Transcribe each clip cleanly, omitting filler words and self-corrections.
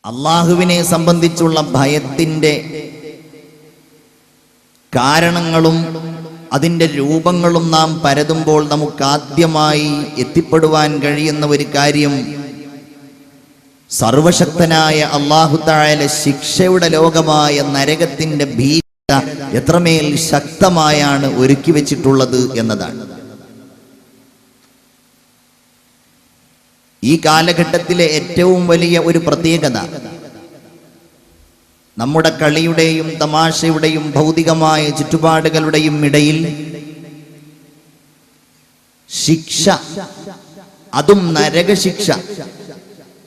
അള്ളാഹുവിനെ സംബന്ധിച്ചുള്ള ഭയത്തിൻ്റെ കാരണങ്ങളും അതിൻ്റെ രൂപങ്ങളും നാം പരതുമ്പോൾ നമുക്കാദ്യമായി എത്തിപ്പെടുവാൻ കഴിയുന്ന ഒരു കാര്യം, സർവശക്തനായ അല്ലാഹു തആല ശിക്ഷയുടെ ലോകമായ നരകത്തിൻ്റെ ഭീകരത എത്രമേൽ ശക്തമായാണ് ഒരുക്കി വെച്ചിട്ടുള്ളത് എന്നതാണ്. ഈ കാലഘട്ടത്തിലെ ഏറ്റവും വലിയ ഒരു പ്രത്യേകത, നമ്മുടെ കളിയുടെയും തമാശയുടെയും ഭൗതികമായ ചുറ്റുപാടുകളുടെയും ഇടയിൽ ശിക്ഷ, അതും നരകശിക്ഷ,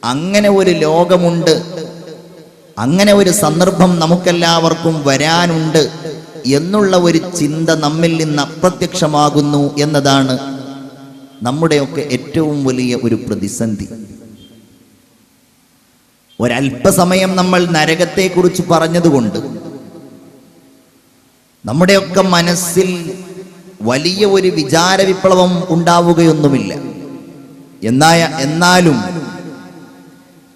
അങ്ങനെ ഒരു ലോകമുണ്ട്, അങ്ങനെ ഒരു സന്ദർഭം നമുക്കെല്ലാവർക്കും വരാനുണ്ട് എന്നുള്ള ഒരു ചിന്ത നമ്മിൽ നിന്ന് അപ്രത്യക്ഷമാകുന്നു എന്നതാണ് നമ്മുടെയൊക്കെ ഏറ്റവും വലിയ ഒരു പ്രതിസന്ധി. ഒരല്പസമയം നമ്മൾ നരകത്തെക്കുറിച്ച് പറഞ്ഞതുകൊണ്ട് നമ്മുടെയൊക്കെ മനസ്സിൽ വലിയ ഒരു വിചാര വിപ്ലവം ഉണ്ടാവുകയൊന്നുമില്ല. എന്നാലും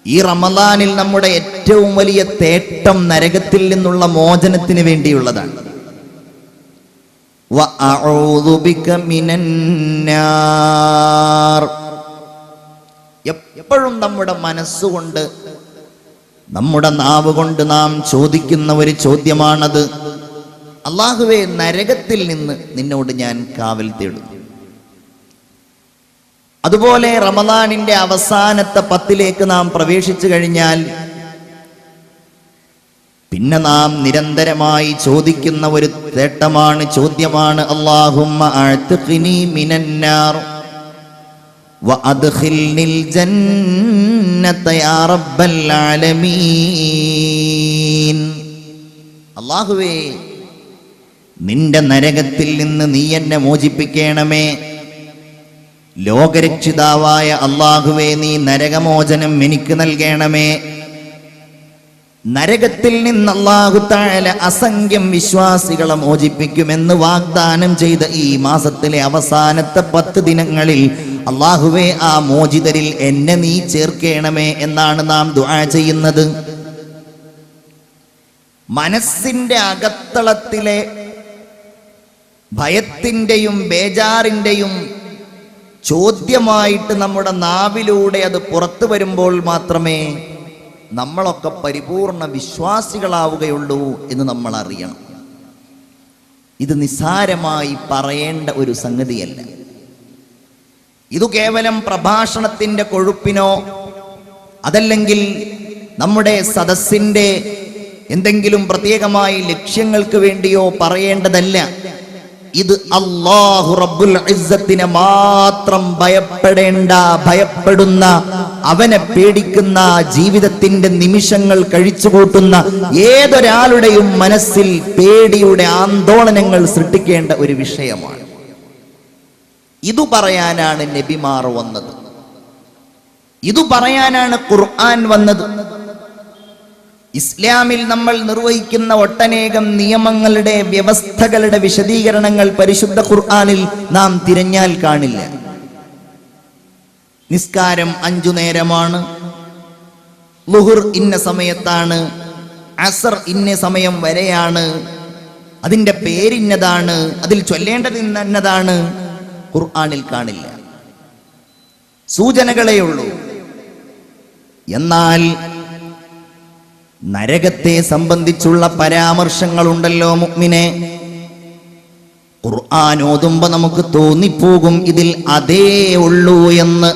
ഈ റമളാനിൽ നമ്മുടെ ഏറ്റവും വലിയ തേട്ടം നരകത്തിൽ നിന്നുള്ള മോചനത്തിന് വേണ്ടിയുള്ളതാണ്. വഅഊദു ബിക മിനന്നാർ. എപ്പോഴും നമ്മുടെ മനസ്സുകൊണ്ട്, നമ്മുടെ നാവ് കൊണ്ട് നാം ചോദിക്കുന്ന ഒരു ചോദ്യമാണത്. അല്ലാഹുവേ, നരകത്തിൽ നിന്ന് നിന്നോട് ഞാൻ കാവൽ തേടുന്നു. അതുപോലെ റമളാനിന്റെ അവസാനത്തെ 10 നാം പ്രവേശിച്ചു കഴിഞ്ഞാൽ പിന്നെ നാം നിരന്തരമായി ചോദിക്കുന്ന ഒരു തേട്ടമാണ്, ചോദ്യമാണ്, അല്ലാഹുമ്മ അഅ്തിഖ്നി മിനന്നാർ വഅദ്ഖിൽനിൽ ജന്നത യാ റബ്ബൽ ആലമീൻ. അല്ലാഹുവേ, നിന്റെ നരകത്തിൽ നിന്ന് നീ എന്നെ മോചിപ്പിക്കണമേ. ലോകരക്ഷിതാവായ അല്ലാഹുവേ, നീ നരകമോചനം എനിക്ക് നൽകണമേ. നരകത്തിൽ നിന്ന് അല്ലാഹു തആല അസംഖ്യം വിശ്വാസികളെ മോചിപ്പിക്കുമെന്ന് വാഗ്ദാനം ചെയ്ത ഈ മാസത്തിലെ അവസാനത്തെ 10 ദിനങ്ങളിൽ അല്ലാഹുവേ, ആ മോചിതരിൽ എന്നെ നീ ചേർക്കണമേ എന്നാണ് നാം ദുആ ചെയ്യുന്നത്. മനസ്സിന്റെ അകത്തളത്തിലെ ഭയത്തിന്റെയും ബേജാറിന്റെയും ചോദ്യമായിട്ട് നമ്മുടെ നാവിലൂടെ അത് പുറത്തു വരുമ്പോൾ മാത്രമേ നമ്മളൊക്കെ പരിപൂർണ വിശ്വാസികളാവുകയുള്ളൂ എന്ന് നമ്മൾ അറിയണം. ഇത് നിസ്സാരമായി പറയേണ്ട ഒരു സംഗതിയല്ല. ഇത് കേവലം പ്രഭാഷണത്തിന്റെ കൊഴുപ്പിനോ അതല്ലെങ്കിൽ നമ്മുടെ സദസ്സിന്റെ എന്തെങ്കിലും പ്രത്യേകമായ ലക്ഷ്യങ്ങൾക്ക് വേണ്ടിയോ പറയേണ്ടതല്ല. ഇത് അല്ലാഹു റബ്ബുൽ ഇസ്സത്തിനെ മാത്രം ഭയപ്പെടുന്ന, അവനെ പേടിക്കുന്ന, ജീവിതത്തിന്റെ നിമിഷങ്ങൾ കഴിച്ചുകൂട്ടുന്ന ഏതൊരാളുടെയും മനസ്സിൽ പേടിയുടെ ആന്തോളനങ്ങൾ സൃഷ്ടിക്കേണ്ട ഒരു വിഷയമാണ്. ഇതു പറയാനാണ് നബിമാർ വന്നത്, ഇതു പറയാനാണ് ഖുർആൻ വന്നത്. ഇസ്ലാമിൽ നമ്മൾ നിർവഹിക്കുന്ന ഒട്ടനേകം നിയമങ്ങളുടെ, വ്യവസ്ഥകളുടെ വിശദീകരണങ്ങൾ പരിശുദ്ധ ഖുർആനിൽ നാം തിരഞ്ഞാൽ കാണില്ല. നിസ്കാരം 5 നേരമാണ്, ളുഹുർ ഇന്ന സമയത്താണ്, അസർ ഇന്ന സമയം വരെയാണ്, അതിൻ്റെ പേരിന്നതാണ്, അതിൽ ചൊല്ലേണ്ടത് ഇന്നതാണ്, ഖുർആനിൽ കാണില്ല. സൂചനകളേ ഉള്ളൂ. എന്നാൽ നരകത്തെ സംബന്ധിച്ചുള്ള പരാമർശങ്ങളുണ്ടല്ലോ മുഅ്മിനെ, ഖുർആൻ ഓതുമ്പോ നമുക്ക് തോന്നിപ്പോകും ഇതിൽ അതേ ഉള്ളൂ എന്ന്.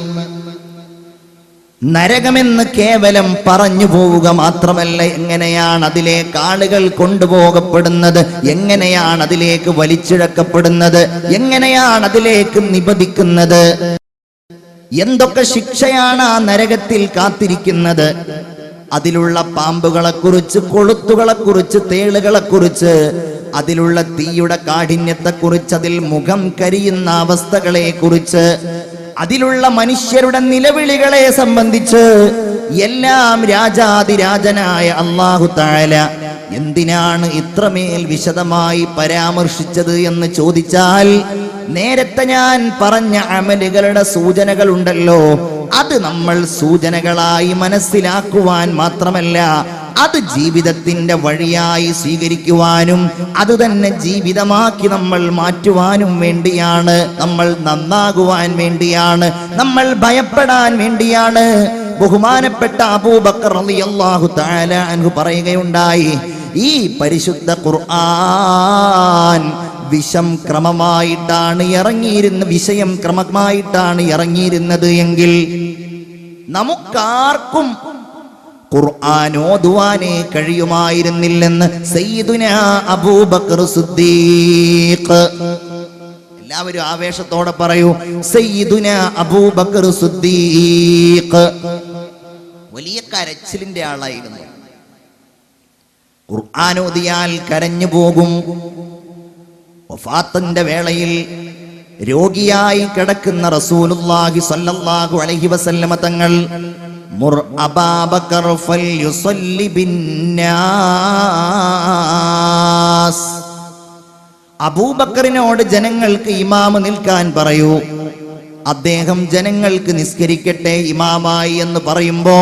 നരകമെന്ന് കേവലം പറഞ്ഞു പോവുക മാത്രമല്ല, എങ്ങനെയാണ് അതിലേക്ക് ആളുകൾ കൊണ്ടുപോകപ്പെടുന്നത്, എങ്ങനെയാണ് അതിലേക്ക് വലിച്ചിഴക്കപ്പെടുന്നത്, എങ്ങനെയാണ് അതിലേക്ക് നിബന്ധിക്കുന്നത്, എന്തൊക്കെ ശിക്ഷയാണ് ആ നരകത്തിൽ കാത്തിരിക്കുന്നത്, അതിലുള്ള പാമ്പുകളെക്കുറിച്ച്, കൊളുത്തുകളെക്കുറിച്ച്, തേളുകളെക്കുറിച്ച്, അതിലുള്ള തീയുടെ കാഠിന്യത്തെക്കുറിച്ച്, അതിൽ മുഖം കരിയുന്ന അവസ്ഥകളെ കുറിച്ച്, അതിലുള്ള മനുഷ്യരുടെ നിലവിളികളെ സംബന്ധിച്ച് എല്ലാം രാജാതിരാജനായ അല്ലാഹു തആല എന്തിനാണ് ഇത്രമേൽ വിശദമായി പരാമർശിച്ചത് എന്ന് ചോദിച്ചാൽ, നേരത്തെ ഞാൻ പറഞ്ഞ അമലുകളുടെ സൂചനകൾ ഉണ്ടല്ലോ, അത് നമ്മൾ സൂചനകളായി മനസ്സിലാക്കുവാൻ മാത്രമല്ല, അത് ജീവിതത്തിന്റെ വഴിയായി സ്വീകരിക്കുവാനും അത് തന്നെ ജീവിതമാക്കി നമ്മൾ മാറ്റുവാനും വേണ്ടിയാണ്, നമ്മൾ നന്നാകുവാൻ വേണ്ടിയാണ്, നമ്മൾ ഭയപ്പെടാൻ വേണ്ടിയാണ്. ബഹുമാനപ്പെട്ട അബൂബക്കർ റളിയല്ലാഹു തആല അൻഹു പറയുകയുണ്ടായി, ഈ പരിശുദ്ധ ഖുർആൻ വിഷയം ക്രമമായിട്ടാണ് ഇറങ്ങിയിരുന്നത് എങ്കിൽ നമുക്കാർക്കും ഖുർആൻ ഓതുവാനേ കഴിയുമായിരുന്നില്ലെന്ന് സയ്യിദുനാ അബൂബക്കർ സിദ്ദീഖ്. എല്ലാവരും ആവേശത്തോടെ പറയൂ, സയ്യിദുനാ അബൂബക്കർ സിദ്ദീഖ്. വലിയ കരച്ചിലിന്റെ ആളായിരുന്നു. ഖുർആൻ ഓതിയാൽ കരഞ്ഞു പോകും. വഫാത്തിന്റെ വേളയിൽ രോഗിയായി കിടക്കുന്ന റസൂലുള്ളാഹി സ്വല്ലല്ലാഹു അലൈഹി വസല്ലമ തങ്ങൾ മുർ അബൂബക്കർ ഫൽയുസല്ലി ബിന്നാസ്, അബൂബക്കറിനോട് ജനങ്ങൾക്ക് ഇമാമ് നിൽക്കാൻ പറയൂ, അദ്ദേഹം ജനങ്ങൾക്ക് നിസ്കരിക്കട്ടെ ഇമാമായി എന്ന് പറയുമ്പോ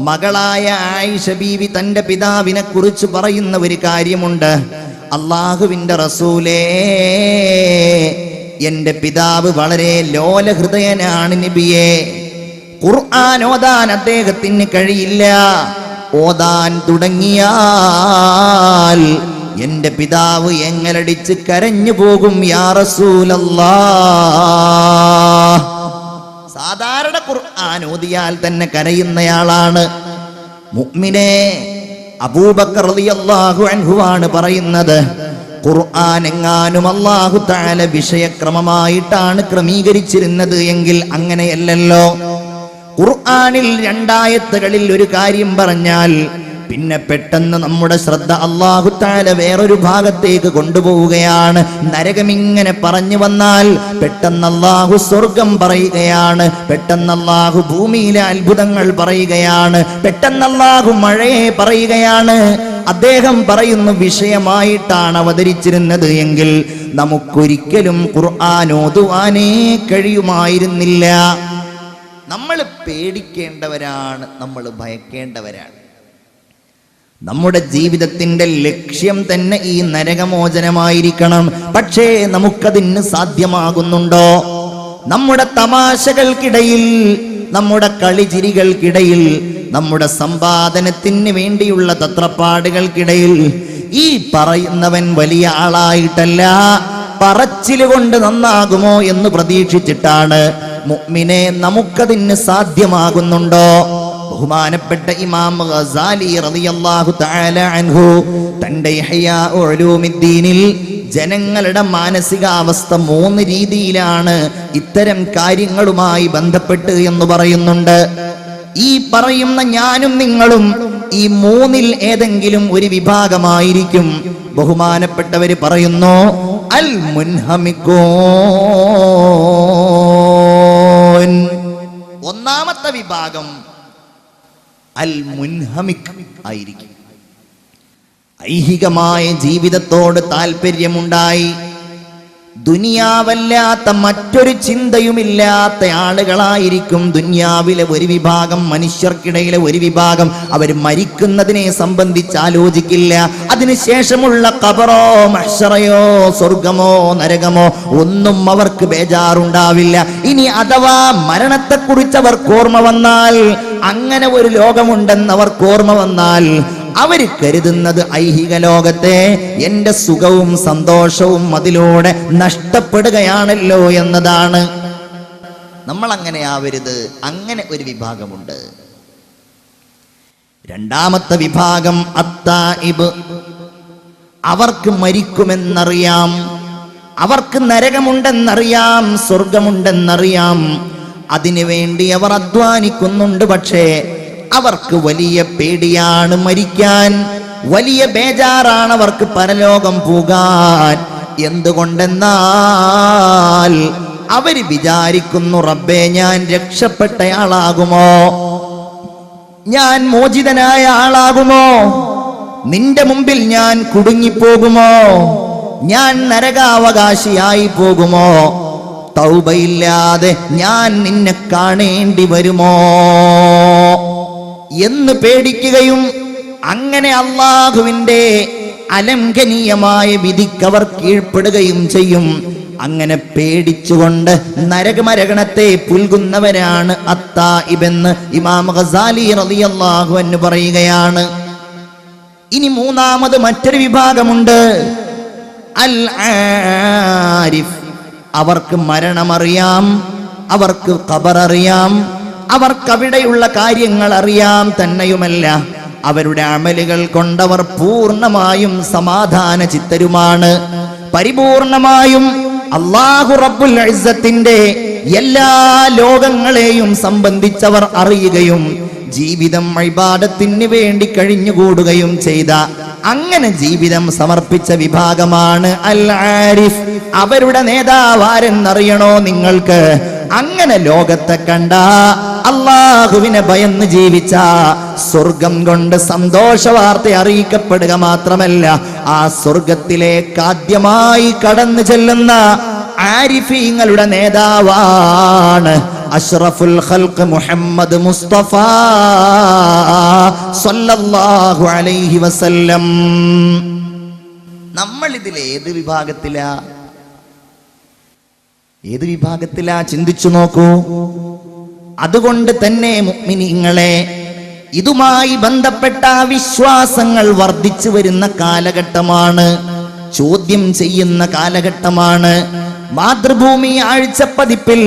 മകളായ ആയിഷ ബീവി തന്റെ പിതാവിനെ കുറിച്ച് പറയുന്ന ഒരു കാര്യമുണ്ട്. അള്ളാഹുവിന്റെ റസൂലേ, എന്റെ പിതാവ് വളരെ ലോലഹൃദയനാണ് നബിയേ. ഖുർആൻ ഓതാൻ അദ്ദേഹത്തിന് കഴിയില്ല. ഓതാൻ തുടങ്ങിയാൽ എന്റെ പിതാവ് എങ്ങലടിച്ച് കരഞ്ഞു പോകും യാ റസൂലല്ലാഹ്. സാധാരണ ഖുർആൻ ഓതിയാൽ തന്നെ കരയുന്നയാളാണ് മുഅ്മിനേ. അബൂബക്കർ റളിയല്ലാഹു അൻഹു ആണ് പറയുന്നത്, ഖുർആൻ എങ്ങാനും അല്ലാഹു തആല വിഷയക്രമമായിട്ടാണ് ക്രമീകരിച്ചിരുന്നത് എങ്കിൽ അങ്ങനെയല്ലല്ലോ. ഖുർആനിൽ 2 ആയത്തുകളിൽ ഒരു കാര്യം പറഞ്ഞാൽ പിന്നെ പെട്ടെന്ന് നമ്മുടെ ശ്രദ്ധ അല്ലാഹു തആല വേറൊരു ഭാഗത്തേക്ക് കൊണ്ടുപോവുകയാണ്. നരകമിങ്ങനെ പറഞ്ഞു വന്നാൽ പെട്ടെന്ന് അല്ലാഹു സ്വർഗം പറയുകയാണ്, പെട്ടെന്ന് അല്ലാഹു ഭൂമിയിലെ അത്ഭുതങ്ങൾ പറയുകയാണ്, പെട്ടെന്ന് അല്ലാഹു മഴയെ പറയുകയാണ്. അദ്ദേഹം പറയുന്ന വിഷയമായിട്ടാണ് അവതരിച്ചിരുന്നത് എങ്കിൽ നമുക്കൊരിക്കലും ഖുർആൻ ഓതുവാനേ കഴിയുമായിരുന്നില്ല. നമ്മൾ പേടിക്കേണ്ടവരാണ്, നമ്മൾ ഭയക്കേണ്ടവരാണ്. നമ്മുടെ ജീവിതത്തിന്റെ ലക്ഷ്യം തന്നെ ഈ നരകമോചനമായിരിക്കണം. പക്ഷേ നമുക്കതിന് സാധ്യമാകുന്നുണ്ടോ? നമ്മുടെ തമാശകൾക്കിടയിൽ, നമ്മുടെ കളിചിരികൾക്കിടയിൽ, നമ്മുടെ സമ്പാദനത്തിന് വേണ്ടിയുള്ള തത്രപ്പാടുകൾക്കിടയിൽ ഈ പറയുന്നവൻ വലിയ ആളായിട്ടല്ല, പറച്ചിലുകൊണ്ട് നന്നാകുമോ എന്ന് പ്രതീക്ഷിച്ചിട്ടാണ്. മുഅ്മിനെ, നമുക്കതിന് സാധ്യമാകുന്നുണ്ടോ? ബഹുമാനപ്പെട്ട ഇമാം ഗസാലി റളിയല്ലാഹു തആല അൻഹു തന്റെ ഇഹ്യാ ഉലൂമിദ്ദീനിൽ ജനങ്ങളുടെ മാനസികാവസ്ഥ 3 രീതിയിലാണ് ഇത്തരം കാര്യങ്ങളുമായി ബന്ധപ്പെട്ട് എന്ന് പറയുന്നുണ്ട്. ഈ പറയുന്ന ഞാനും നിങ്ങളും ഈ 3-ൽ ഏതെങ്കിലും ഒരു വിഭാഗമായിരിക്കും. ബഹുമാനപ്പെട്ടവര് പറയുന്നു, അൽ മുൻഹമികൂൻ. ഒന്നാമത്തെ വിഭാഗം അൽ മുൻഹമിക് ആയിരിക്കും. ഐഹികമായ ജീവിതത്തോട് താല്പര്യമുണ്ടായി ദുനിയാവല്ലാത്ത മറ്റൊരു ചിന്തയുമില്ലാത്ത ആളുകളായിരിക്കും ദുനിയാവിലെ ഒരു വിഭാഗം. മനുഷ്യർക്കിടയിലെ ഒരു വിഭാഗം അവർ മരിക്കുന്നതിനെ സംബന്ധിച്ച് ആലോചിക്കില്ല. അതിനുശേഷമുള്ള ഖബറോ മഹ്ശറയോ സ്വർഗമോ നരകമോ ഒന്നും അവർക്ക് ബേജാറുണ്ടാവില്ല. ഇനി അഥവാ മരണത്തെക്കുറിച്ച് അവർക്ക് ഓർമ്മ വന്നാൽ, അങ്ങനെ ഒരു ലോകമുണ്ടെന്ന് അവർക്ക് ഓർമ്മ വന്നാൽ, അവർ കരുതുന്നത് ഐഹിക ലോകത്തെ എന്റെ സുഖവും സന്തോഷവും അതിലൂടെ നഷ്ടപ്പെടുകയാണല്ലോ എന്നതാണ്. നമ്മൾ അങ്ങനെ ആവരുത്. അങ്ങനെ ഒരു വിഭാഗമുണ്ട്. രണ്ടാമത്തെ വിഭാഗം അത്തായിബ്. അവർക്ക് മരിക്കുമെന്നറിയാം, അവർക്ക് നരകമുണ്ടെന്നറിയാം, സ്വർഗമുണ്ടെന്നറിയാം. അതിനുവേണ്ടി അവർ അധ്വാനിക്കുന്നുണ്ട്. പക്ഷേ അവർക്ക് വലിയ പേടിയാണ് മരിക്കാൻ, വലിയ ബേജാറാണ് അവർക്ക് പരലോകം പോകാൻ. എന്തുകൊണ്ടെന്നാൽ അവര് വിചാരിക്കുന്നു, റബ്ബേ, ഞാൻ രക്ഷപ്പെട്ടയാളാകുമോ, ഞാൻ മോചിതനായ ആളാകുമോ, നിന്റെ മുമ്പിൽ ഞാൻ കുടുങ്ങിപ്പോകുമോ, ഞാൻ നരകാവകാശിയായി പോകുമോ? തൗബയില്ലാതെ ഞാൻ നിന്നെ കാണേണ്ടി വരുമോ എന്ന് പേടിക്കുകയും അങ്ങനെ അല്ലാഹുവിന്റെ അലംഘനീയമായ വിധിക്കവർ കീഴ്പ്പെടുകയും ചെയ്യും. അങ്ങനെ പേടിച്ചുകൊണ്ട് നരകമരകണത്തെ പുൽകുന്നവരാണ് അത്തായിബെന്ന് ഇമാം ഗസാലി റളിയല്ലാഹു അൻഹു പറയുകയാണ്. ഇനി മൂന്നാമത് മറ്റൊരു വിഭാഗമുണ്ട്, അൽ ആരിഫ്. അവർക്ക് മരണമറിയാം, അവർക്ക് ഖബർ അറിയാം, അവർക്കവിടെയുള്ള കാര്യങ്ങൾ അറിയാം. തന്നെയുമല്ല അവരുടെ അമലുകൾ കൊണ്ടവർ പൂർണ്ണമായും സമാധാന ചിത്തരുമാണ്. പരിപൂർണമായും അല്ലാഹു റബ്ബുൽ ഇസ്സത്തിന്റെ എല്ലാ ലോകങ്ങളെയും സംബന്ധിച്ചവർ അറിയുകയും ജീവിതം ഇബാദത്തിന് വേണ്ടി കഴിഞ്ഞുകൂടുകയും ചെയ്ത അങ്ങനെ ജീവിതം സമർപ്പിച്ച വിഭാഗമാണ് അൽ ആരിഫ്. അവരുടെ നേതാവ് ആരെന്നറിയണോ നിങ്ങൾക്ക്? അങ്ങനെ ലോകത്തെ കണ്ട അല്ലാഹുവിനെ ഭയന്ന് ജീവിച്ച, സ്വർഗം കൊണ്ട് സന്തോഷ വാർത്ത അറിയിക്കപ്പെടുക മാത്രമല്ല ആ സ്വർഗത്തിലേക്ക് ആദ്യമായി കടന്നു ചെല്ലുന്ന ആരിഫീങ്ങളുടെ നേതാവാണ് അഷ്റഫുൽ ഖൽഖ് മുഹമ്മദ് മുസ്തഫ സല്ലല്ലാഹു അലൈഹി വസല്ലം. നമ്മൾ ഇതിൽ ഏത് വിഭാഗത്തിലാ ചിന്തിച്ചു നോക്കൂ. അതുകൊണ്ട് തന്നെ മുഅ്മിനീങ്ങളെ, ഇതുമായി ബന്ധപ്പെട്ട വിശ്വാസങ്ങൾ വർദ്ധിച്ചു വരുന്ന കാലഘട്ടമാണ്, ചോദ്യം ചെയ്യുന്ന കാലഘട്ടമാണ്. മാതൃഭൂമി ആഴ്ചപ്പതിപ്പിൽ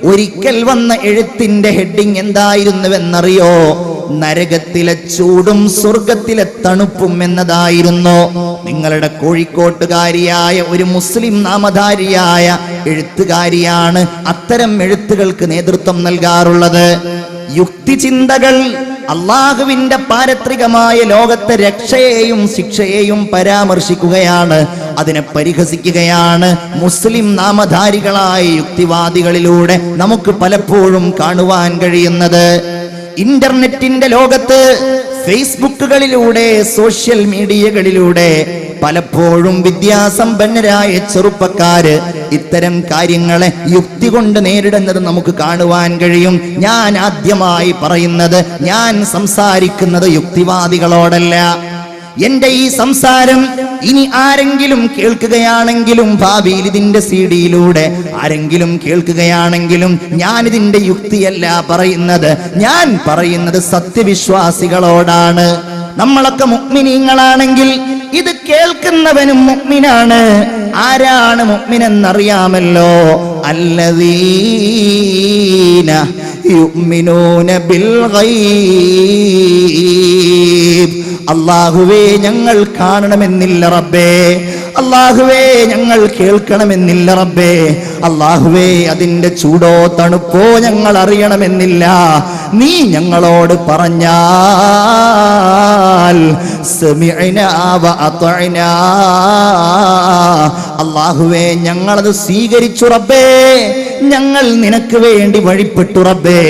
ഒരിക്കൽ വന്ന എഴുത്തിന്റെ ഹെഡിങ് എന്തായിരുന്നുവെന്നറിയോ? നരകത്തിലെ ചൂടും സ്വർഗത്തിലെ തണുപ്പും എന്നതായിരുന്നു. നിങ്ങളുടെ കോഴിക്കോട്ടുകാരിയായ ഒരു മുസ്ലിം നാമധാരിയായ എഴുത്തുകാരിയാണ് അത്തരം എഴുത്തുകൾക്ക് നേതൃത്വം നൽകാറുള്ളത്. യുക്തിചിന്തകൾ അള്ളാഹുവിന്റെ പാരത്രികമായ ലോകത്തെ രക്ഷയെയും ശിക്ഷയെയും പരാമർശിക്കുകയാണ്, അതിനെ പരിഹസിക്കുകയാണ്. മുസ്ലിം നാമധാരികളായ യുക്തിവാദികളിലൂടെ നമുക്ക് പലപ്പോഴും കാണുവാൻ കഴിയുന്നത്. ഇന്റർനെറ്റിന്റെ ലോകത്ത് ഫേസ്ബുക്കുകളിലൂടെ, സോഷ്യൽ മീഡിയകളിലൂടെ പലപ്പോഴും വിദ്യാസമ്പന്നരായ ചെറുപ്പക്കാര് ഇത്തരം കാര്യങ്ങളെ യുക്തി കൊണ്ട് നേരിടുന്നത് നമുക്ക് കാണുവാൻ കഴിയും. ഞാൻ ആദ്യമായി പറയുന്നത്, ഞാൻ സംസാരിക്കുന്നത് യുക്തിവാദികളോടല്ല. എന്റെ ഈ സംസാരം ഇനി ആരെങ്കിലും കേൾക്കുകയാണെങ്കിലും, ഭാവിയിൽ ഇതിന്റെ സീഡിയിലൂടെ ആരെങ്കിലും കേൾക്കുകയാണെങ്കിലും, ഞാൻ ഇതിന്റെ യുക്തിയല്ല പറയുന്നത്, ഞാൻ പറയുന്നത് സത്യവിശ്വാസികളോടാണ്. നമ്മളൊക്കെ മുഅ്മിനീങ്ങളാണെങ്കിൽ ഇത് കേൾക്കുന്നവനും മുഅ്മിനാണ്. ആരാണ് മുഅ്മിനെന്നറിയാമല്ലോ? അല്ലദീന യുഅ്മിനൂന ബിൽ ഗൈബ്. അല്ലാഹുവേ ഞങ്ങൾ കാണണമെന്നില്ല റബ്ബേ, അല്ലാഹുവേ ഞങ്ങൾ കേൾക്കണമെന്നില്ല റബ്ബേ, അല്ലാഹുവേ അതിന്റെ ചൂടോ തണുപ്പോ ഞങ്ങൾ അറിയണമെന്നില്ല. നീ ഞങ്ങളോട് പറഞ്ഞാൽ സമിഅനാ വ അത്അനാ, അല്ലാഹുവേ ഞങ്ങളത് സ്വീകരിച്ചു റബ്ബേ, ഞങ്ങൾ നിനക്ക് വേണ്ടി വഴിപ്പെട്ടു റബ്ബേ.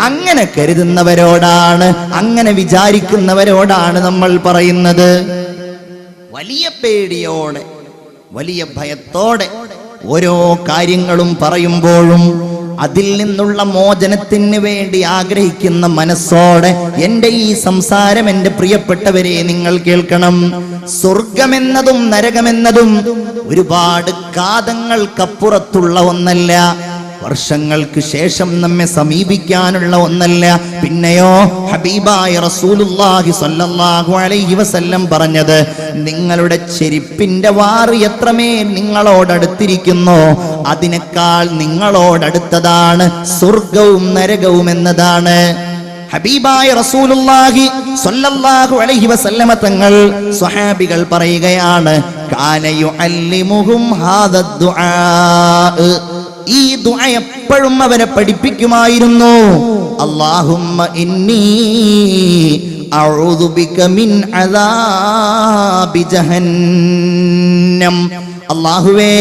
അങ്ങനെ കരുതുന്നവരോടാണ്, അങ്ങനെ വിചാരിക്കുന്നവരോടാണ് നമ്മൾ പറയുന്നത്. വലിയ പേടിയോടെ, വലിയ ഭയത്തോടെ ഓരോ കാര്യങ്ങളും പറയുമ്പോഴും അതിൽ നിന്നുള്ള മോചനത്തിന് വേണ്ടി ആഗ്രഹിക്കുന്ന മനസ്സോടെ എന്റെ ഈ സംസാരം എന്റെ പ്രിയപ്പെട്ടവരെ നിങ്ങൾ കേൾക്കണം. സ്വർഗമെന്നതും നരകമെന്നതും ഒരുപാട് കാതങ്ങൾക്കപ്പുറത്തുള്ള ഒന്നല്ല, വർഷങ്ങൾക്ക് ശേഷം നമ്മെ സമീപിക്കാനുള്ള ഒന്നല്ല. പിന്നെയോ ഹബീബായ റസൂലുള്ളാഹി സ്വല്ലല്ലാഹു അലൈഹി വസല്ലം പറഞ്ഞത്, നിങ്ങളുടെ ചെരുപ്പിന്റെ വാറ് എത്രമേൽ നിങ്ങളോടടുത്തിരിക്കുന്നോ അതിനേക്കാൾ നിങ്ങളോടടുത്തതാണ് സ്വർഗവും നരകവും എന്നതാണ്. ഹബീബായ റസൂലുള്ളാഹി സ്വല്ലല്ലാഹു അലൈഹി വസല്ലമ തങ്ങൾ സ്വഹാബികൾ പറയുകയാണ്, കാന യുഅല്ലിമുഹും ഹാദ ദുആ. ഈ ദുആ എപ്പോഴും അവരെ പഠിപ്പിക്കുമായിരുന്നു. അല്ലാഹുമ്മ ഇന്നി അഊദു ബിക മിൻ അദാബി ജഹന്നം. അല്ലാഹുവേ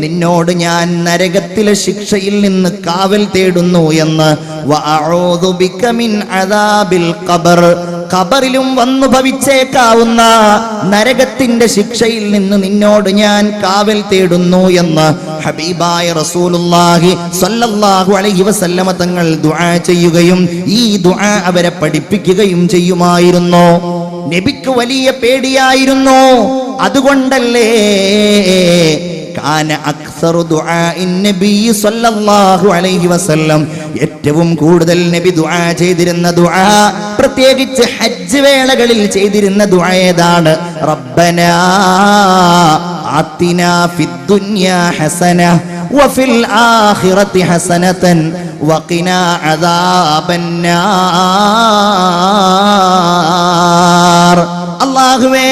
നിന്നോട് ഞാൻ നരകത്തിലെ ശിക്ഷയിൽ നിന്ന് കാവൽ തേടുന്നു എന്ന്. വഅഊദു ബിക മിൻ അദാബിൽ ഖബർ. ഖബറിലും വന്നു ഭവിച്ചേക്കാവുന്ന നരകത്തിന്റെ ശിക്ഷയിൽ നിന്ന് നിന്നോട് ഞാൻ കാവൽ തേടുന്നു എന്ന് ഹബീബായ റസൂലുള്ളാഹി സ്വല്ലല്ലാഹു അലൈഹി വസല്ലമ തങ്ങൾ ദുആ ചെയ്യുകയും ഈ ദുആ അവരെ പഠിപ്പിക്കുകയും ചെയ്യുമായിരുന്നു. നബിക്ക് വലിയ പേടിയായിരുന്നു. അതുകൊണ്ടല്ലേ കാന അക്സറു ദുആഇൻ നബി സ്വല്ലല്ലാഹു അലൈഹി വസല്ലം, ഏറ്റവും കൂടുതൽ നബി ദുആ ചെയ്തിരുന്ന ദുആ, പ്രത്യേകിച്ച് ഹജ്ജ് വേളകളിൽ ചെയ്തിരുന്ന ദുആ ഏതാണ്? റബ്ബനാ ആതിനാ ഫിദ്ദുനിയാ ഹസന വഫിൽ ആഖിറതി ഹസനതൻ വഖിനാ അദാബന്നാർ. അല്ലാഹുവേ,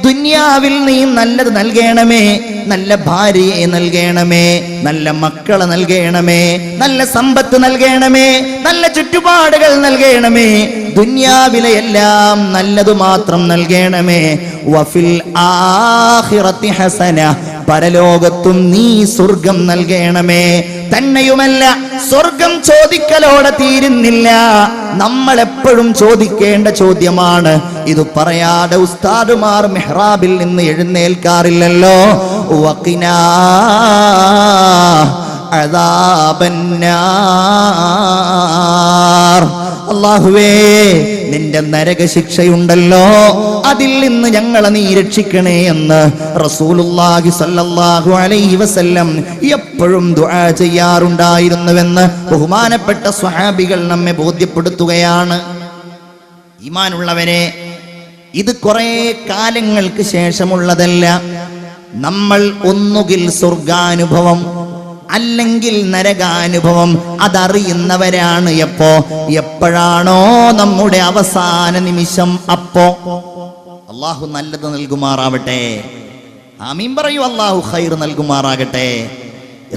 ദുനിയാവിൽ നീ നല്ലത് നൽകണമേ, നല്ല ഭാര്യയെ നൽകണമേ, നല്ല മക്കളെ നൽകണമേ, നല്ല സമ്പത്ത് നൽകണമേ, നല്ല ചുറ്റുപാടുകൾ നൽകണമേ, ദുനിയാവിലെ എല്ലാം നല്ലതു മാത്രം നൽകണമേ. വഫിൽ ആഖിറതി ഹസന, പരലോകത്തും നീ സ്വർഗം നൽകണമേ. തന്നെയുമല്ല, സ്വർഗം ചോദിക്കലോടെ തീരുന്നില്ല. നമ്മൾ എപ്പോഴും ചോദിക്കേണ്ട ചോദ്യമാണ്. ഇത് പറയാതെ ഉസ്താദുമാർ മെഹ്റാബിൽ നിന്ന് എഴുന്നേൽക്കാറില്ലല്ലോ. വഖിനാ അദാബന്നാർ. അല്ലാഹുവേ, നിന്റെ നരകശിക്ഷയുണ്ടല്ലോ, അതിൽ നിന്ന് ഞങ്ങളെ നീ രക്ഷിക്കണേ എന്ന് റസൂലുള്ളാഹി സ്വല്ലല്ലാഹു അലൈഹി വസല്ലം എപ്പോഴും ദുആ ചെയ്യാറുണ്ടായിരുന്നുവെന്ന് ബഹുമാനപ്പെട്ട സ്വഹാബികൾ നമ്മെ ബോധ്യപ്പെടുത്തുകയാണ്. ഈമാനുള്ളവരെ, ഇത് കുറെ കാലങ്ങൾക്ക് ശേഷമുള്ളതല്ല. നമ്മൾ ഒന്നുകിൽ സ്വർഗാനുഭവം അല്ലെങ്കിൽ നരകാനുഭവം അതറിയുന്നവരാണ്. എപ്പോഴാണോ നമ്മുടെ അവസാന നിമിഷം, അപ്പോ അല്ലാഹു നല്ലത് നൽകുമാറാവട്ടെ. ആമീൻ പറയൂ. അല്ലാഹു ഖൈർ നൽകുമാറാകട്ടെ.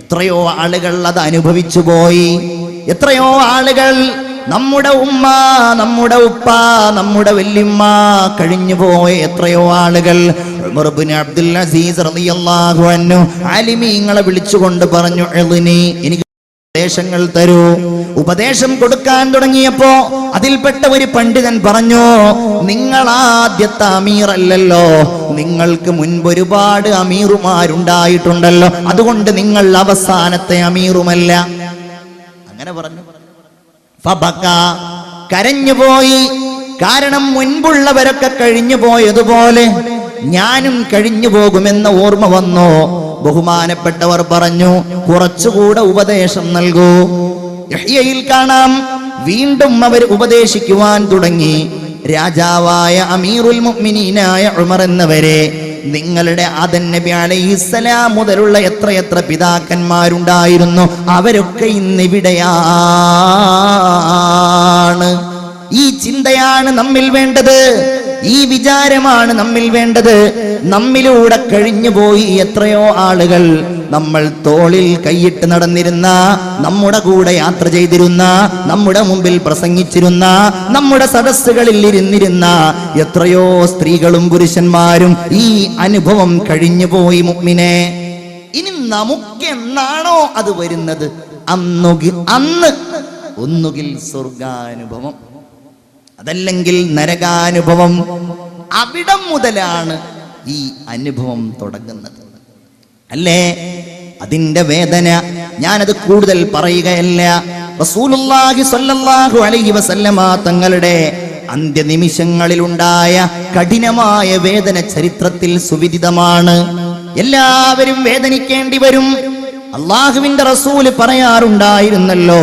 എത്രയോ ആളുകൾ അത് അനുഭവിച്ചു പോയി. എത്രയോ ആളുകൾ, നമ്മുടെ ഉമ്മ, നമ്മുടെ ഉപ്പ, നമ്മുടെ വല്യമ്മ കഴിഞ്ഞു പോയ എത്രയോ ആളുകൾ. ഉമർ ഇബ്നു അബ്ദുൽ അസീസ് റളിയല്ലാഹു അൻഹു ആലിമീങ്ങളെ വിളിച്ചുകൊണ്ട് പറഞ്ഞു, എനിക്ക് ഉപദേശങ്ങൾ തരൂ. ഉപദേശം കൊടുക്കാൻ തുടങ്ങിയപ്പോ അതിൽപ്പെട്ട ഒരു പണ്ഡിതൻ പറഞ്ഞു, നിങ്ങൾ ആദ്യത്തെ അമീർ അല്ലല്ലോ, നിങ്ങൾക്ക് മുൻപ് ഒരുപാട് അമീറുമാരുണ്ടായിട്ടുണ്ടല്ലോ, അതുകൊണ്ട് നിങ്ങൾ അവസാനത്തെ അമീറുമല്ല. അങ്ങനെ പറഞ്ഞു. ഫബക, കരഞ്ഞുപോയി. കാരണം മുൻപുള്ളവരൊക്കെ കഴിഞ്ഞു പോയതുപോലെ ഞാനും കഴിഞ്ഞു പോകുമെന്ന ഓർമ്മ വന്നു. ബഹുമാനപ്പെട്ടവർ പറഞ്ഞു, കുറച്ചുകൂടെ ഉപദേശം നൽകൂ. യഹ്യയിൽ കാണാം, വീണ്ടും അവർ ഉപദേശിക്കുവാൻ തുടങ്ങി. രാജാവായ അമീറുൽ മുഅ്മിനീനായ ഉമർ എന്നവരെ, നിങ്ങളുടെ ആദം നബി അലൈഹിസ്സലാം മുതലുള്ള എത്രയെത്ര പിതാക്കന്മാരുണ്ടായിരുന്നു, അവരൊക്കെ ഇന്നിവിടെയാണ്. ഈ ചിന്തയാണ് നമ്മിൽ വേണ്ടത്. ഈ വിചാരമാണ് നമ്മിൽ വേണ്ടത്. നമ്മിലൂടെ കഴിഞ്ഞുപോയി എത്രയോ ആളുകൾ. നമ്മൾ തോളിൽ കൈയിട്ട് നടന്നിരുന്ന, നമ്മുടെ കൂടെ യാത്ര ചെയ്തിരുന്ന, നമ്മുടെ മുമ്പിൽ പ്രസംഗിച്ചിരുന്ന, നമ്മുടെ സദസ്സുകളിൽ ഇരുന്നിരുന്ന എത്രയോ സ്ത്രീകളും പുരുഷന്മാരും ഈ അനുഭവം കഴിഞ്ഞുപോയി. മുഅ്മിനെ, ഇനി നമുക്ക് എന്നാണോ അത് വരുന്നത്, അന്ന് ഒന്നുകിൽ സ്വർഗാനുഭവം അതല്ലെങ്കിൽ നരകാനുഭവം. അവിടം മുതലാണ് ഈ അനുഭവം തുടങ്ങുന്നത്, അല്ലേ? അതിന്റെ വേദന ഞാനത് കൂടുതൽ പറയുകയല്ല. റസൂലുള്ളാഹി സ്വല്ലല്ലാഹു അലൈഹി വസല്ലമ തങ്ങളുടെ അന്ത്യനിമിഷങ്ങളിലുണ്ടായ കഠിനമായ വേദന ചരിത്രത്തിൽ സുവിദിതമാണ്. എല്ലാവരും വേദനിക്കേണ്ടി വരും. അല്ലാഹുവിന്റെ റസൂല് പറയാറുണ്ടായിരുന്നല്ലോ,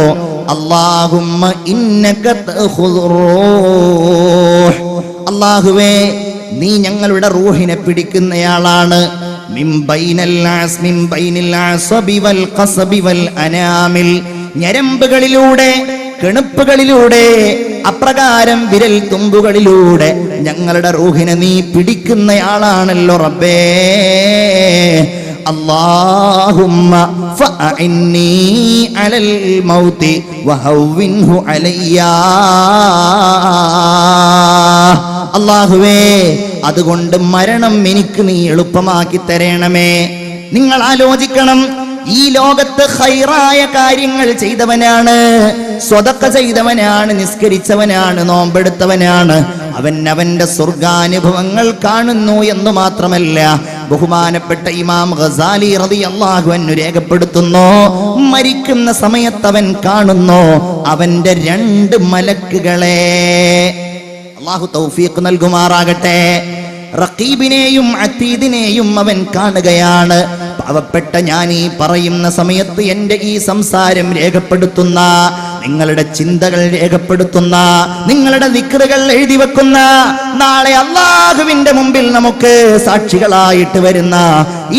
അല്ലാഹുമ്മ ഇന്നക തഖുദുർ റൂഹ്, അല്ലാഹുവേ, നീ ഞങ്ങളുടെ റൂഹിനെ പിടിക്കുന്നയാളാണ്. മിൻ ബൈനിൽ അസ്ബി വൽ ഖസ്ബി വൽ അനാമിൽ, ഞരമ്പുകളിലൂടെ, കെണുപ്പുകളിലൂടെ, അപ്രകാരം വിരൽ തുമ്പുകളിലൂടെ ഞങ്ങളുടെ റൂഹിനെ നീ പിടിക്കുന്നയാളാണല്ലോ റബ്ബേ. അല്ലാഹുമ്മ ഫഅഇന്നി അലൽ മൗതി വഹവ്വിൻഹു അലയ്യാ. അല്ലാഹുവേ, അതുകൊണ്ട് മരണം എനിക്ക് നീ എളുപ്പമാക്കി തരണമേ. നിങ്ങൾ ആലോചിക്കണം, ഈ ലോകത്ത് ഖൈറായ കാര്യങ്ങൾ ചെയ്തവനാണ്, സ്വതക്ക ചെയ്തവനാണ്, നിസ്കരിച്ചവനാണ്, നോമ്പെടുത്തവനാണ്. അവന്റെ സ്വർഗാനുഭവങ്ങൾ കാണുന്നു എന്ന് മാത്രമല്ല, ബഹുമാനപ്പെട്ട ഇമാം ഗസാലി റളിയല്ലാഹു അൻഹു രേഖപ്പെടുത്തുന്നു, മരിക്കുന്ന സമയത്ത് അവൻ കാണുന്നു അവന്റെ 2 മലക്കുകളെ. അല്ലാഹു തൗഫീഖ് നൽകുമാറാകട്ടെ. റഖീബിനെയും അതീദിനെയും അവൻ കാണുകയാണ്. പാവപ്പെട്ട ഞാൻ ഈ പറയുന്ന സമയത്ത് എൻ്റെ ഈ സംസാരം രേഖപ്പെടുത്തുന്ന, നിങ്ങളുടെ ചിന്തകൾ രേഖപ്പെടുത്തുന്ന, നിങ്ങളുടെ ദിക്റുകൾ എഴുതി വെക്കുന്ന, നാളെ അല്ലാഹുവിന്റെ മുമ്പിൽ നമുക്ക് സാക്ഷികളായിട്ട് വരുന്ന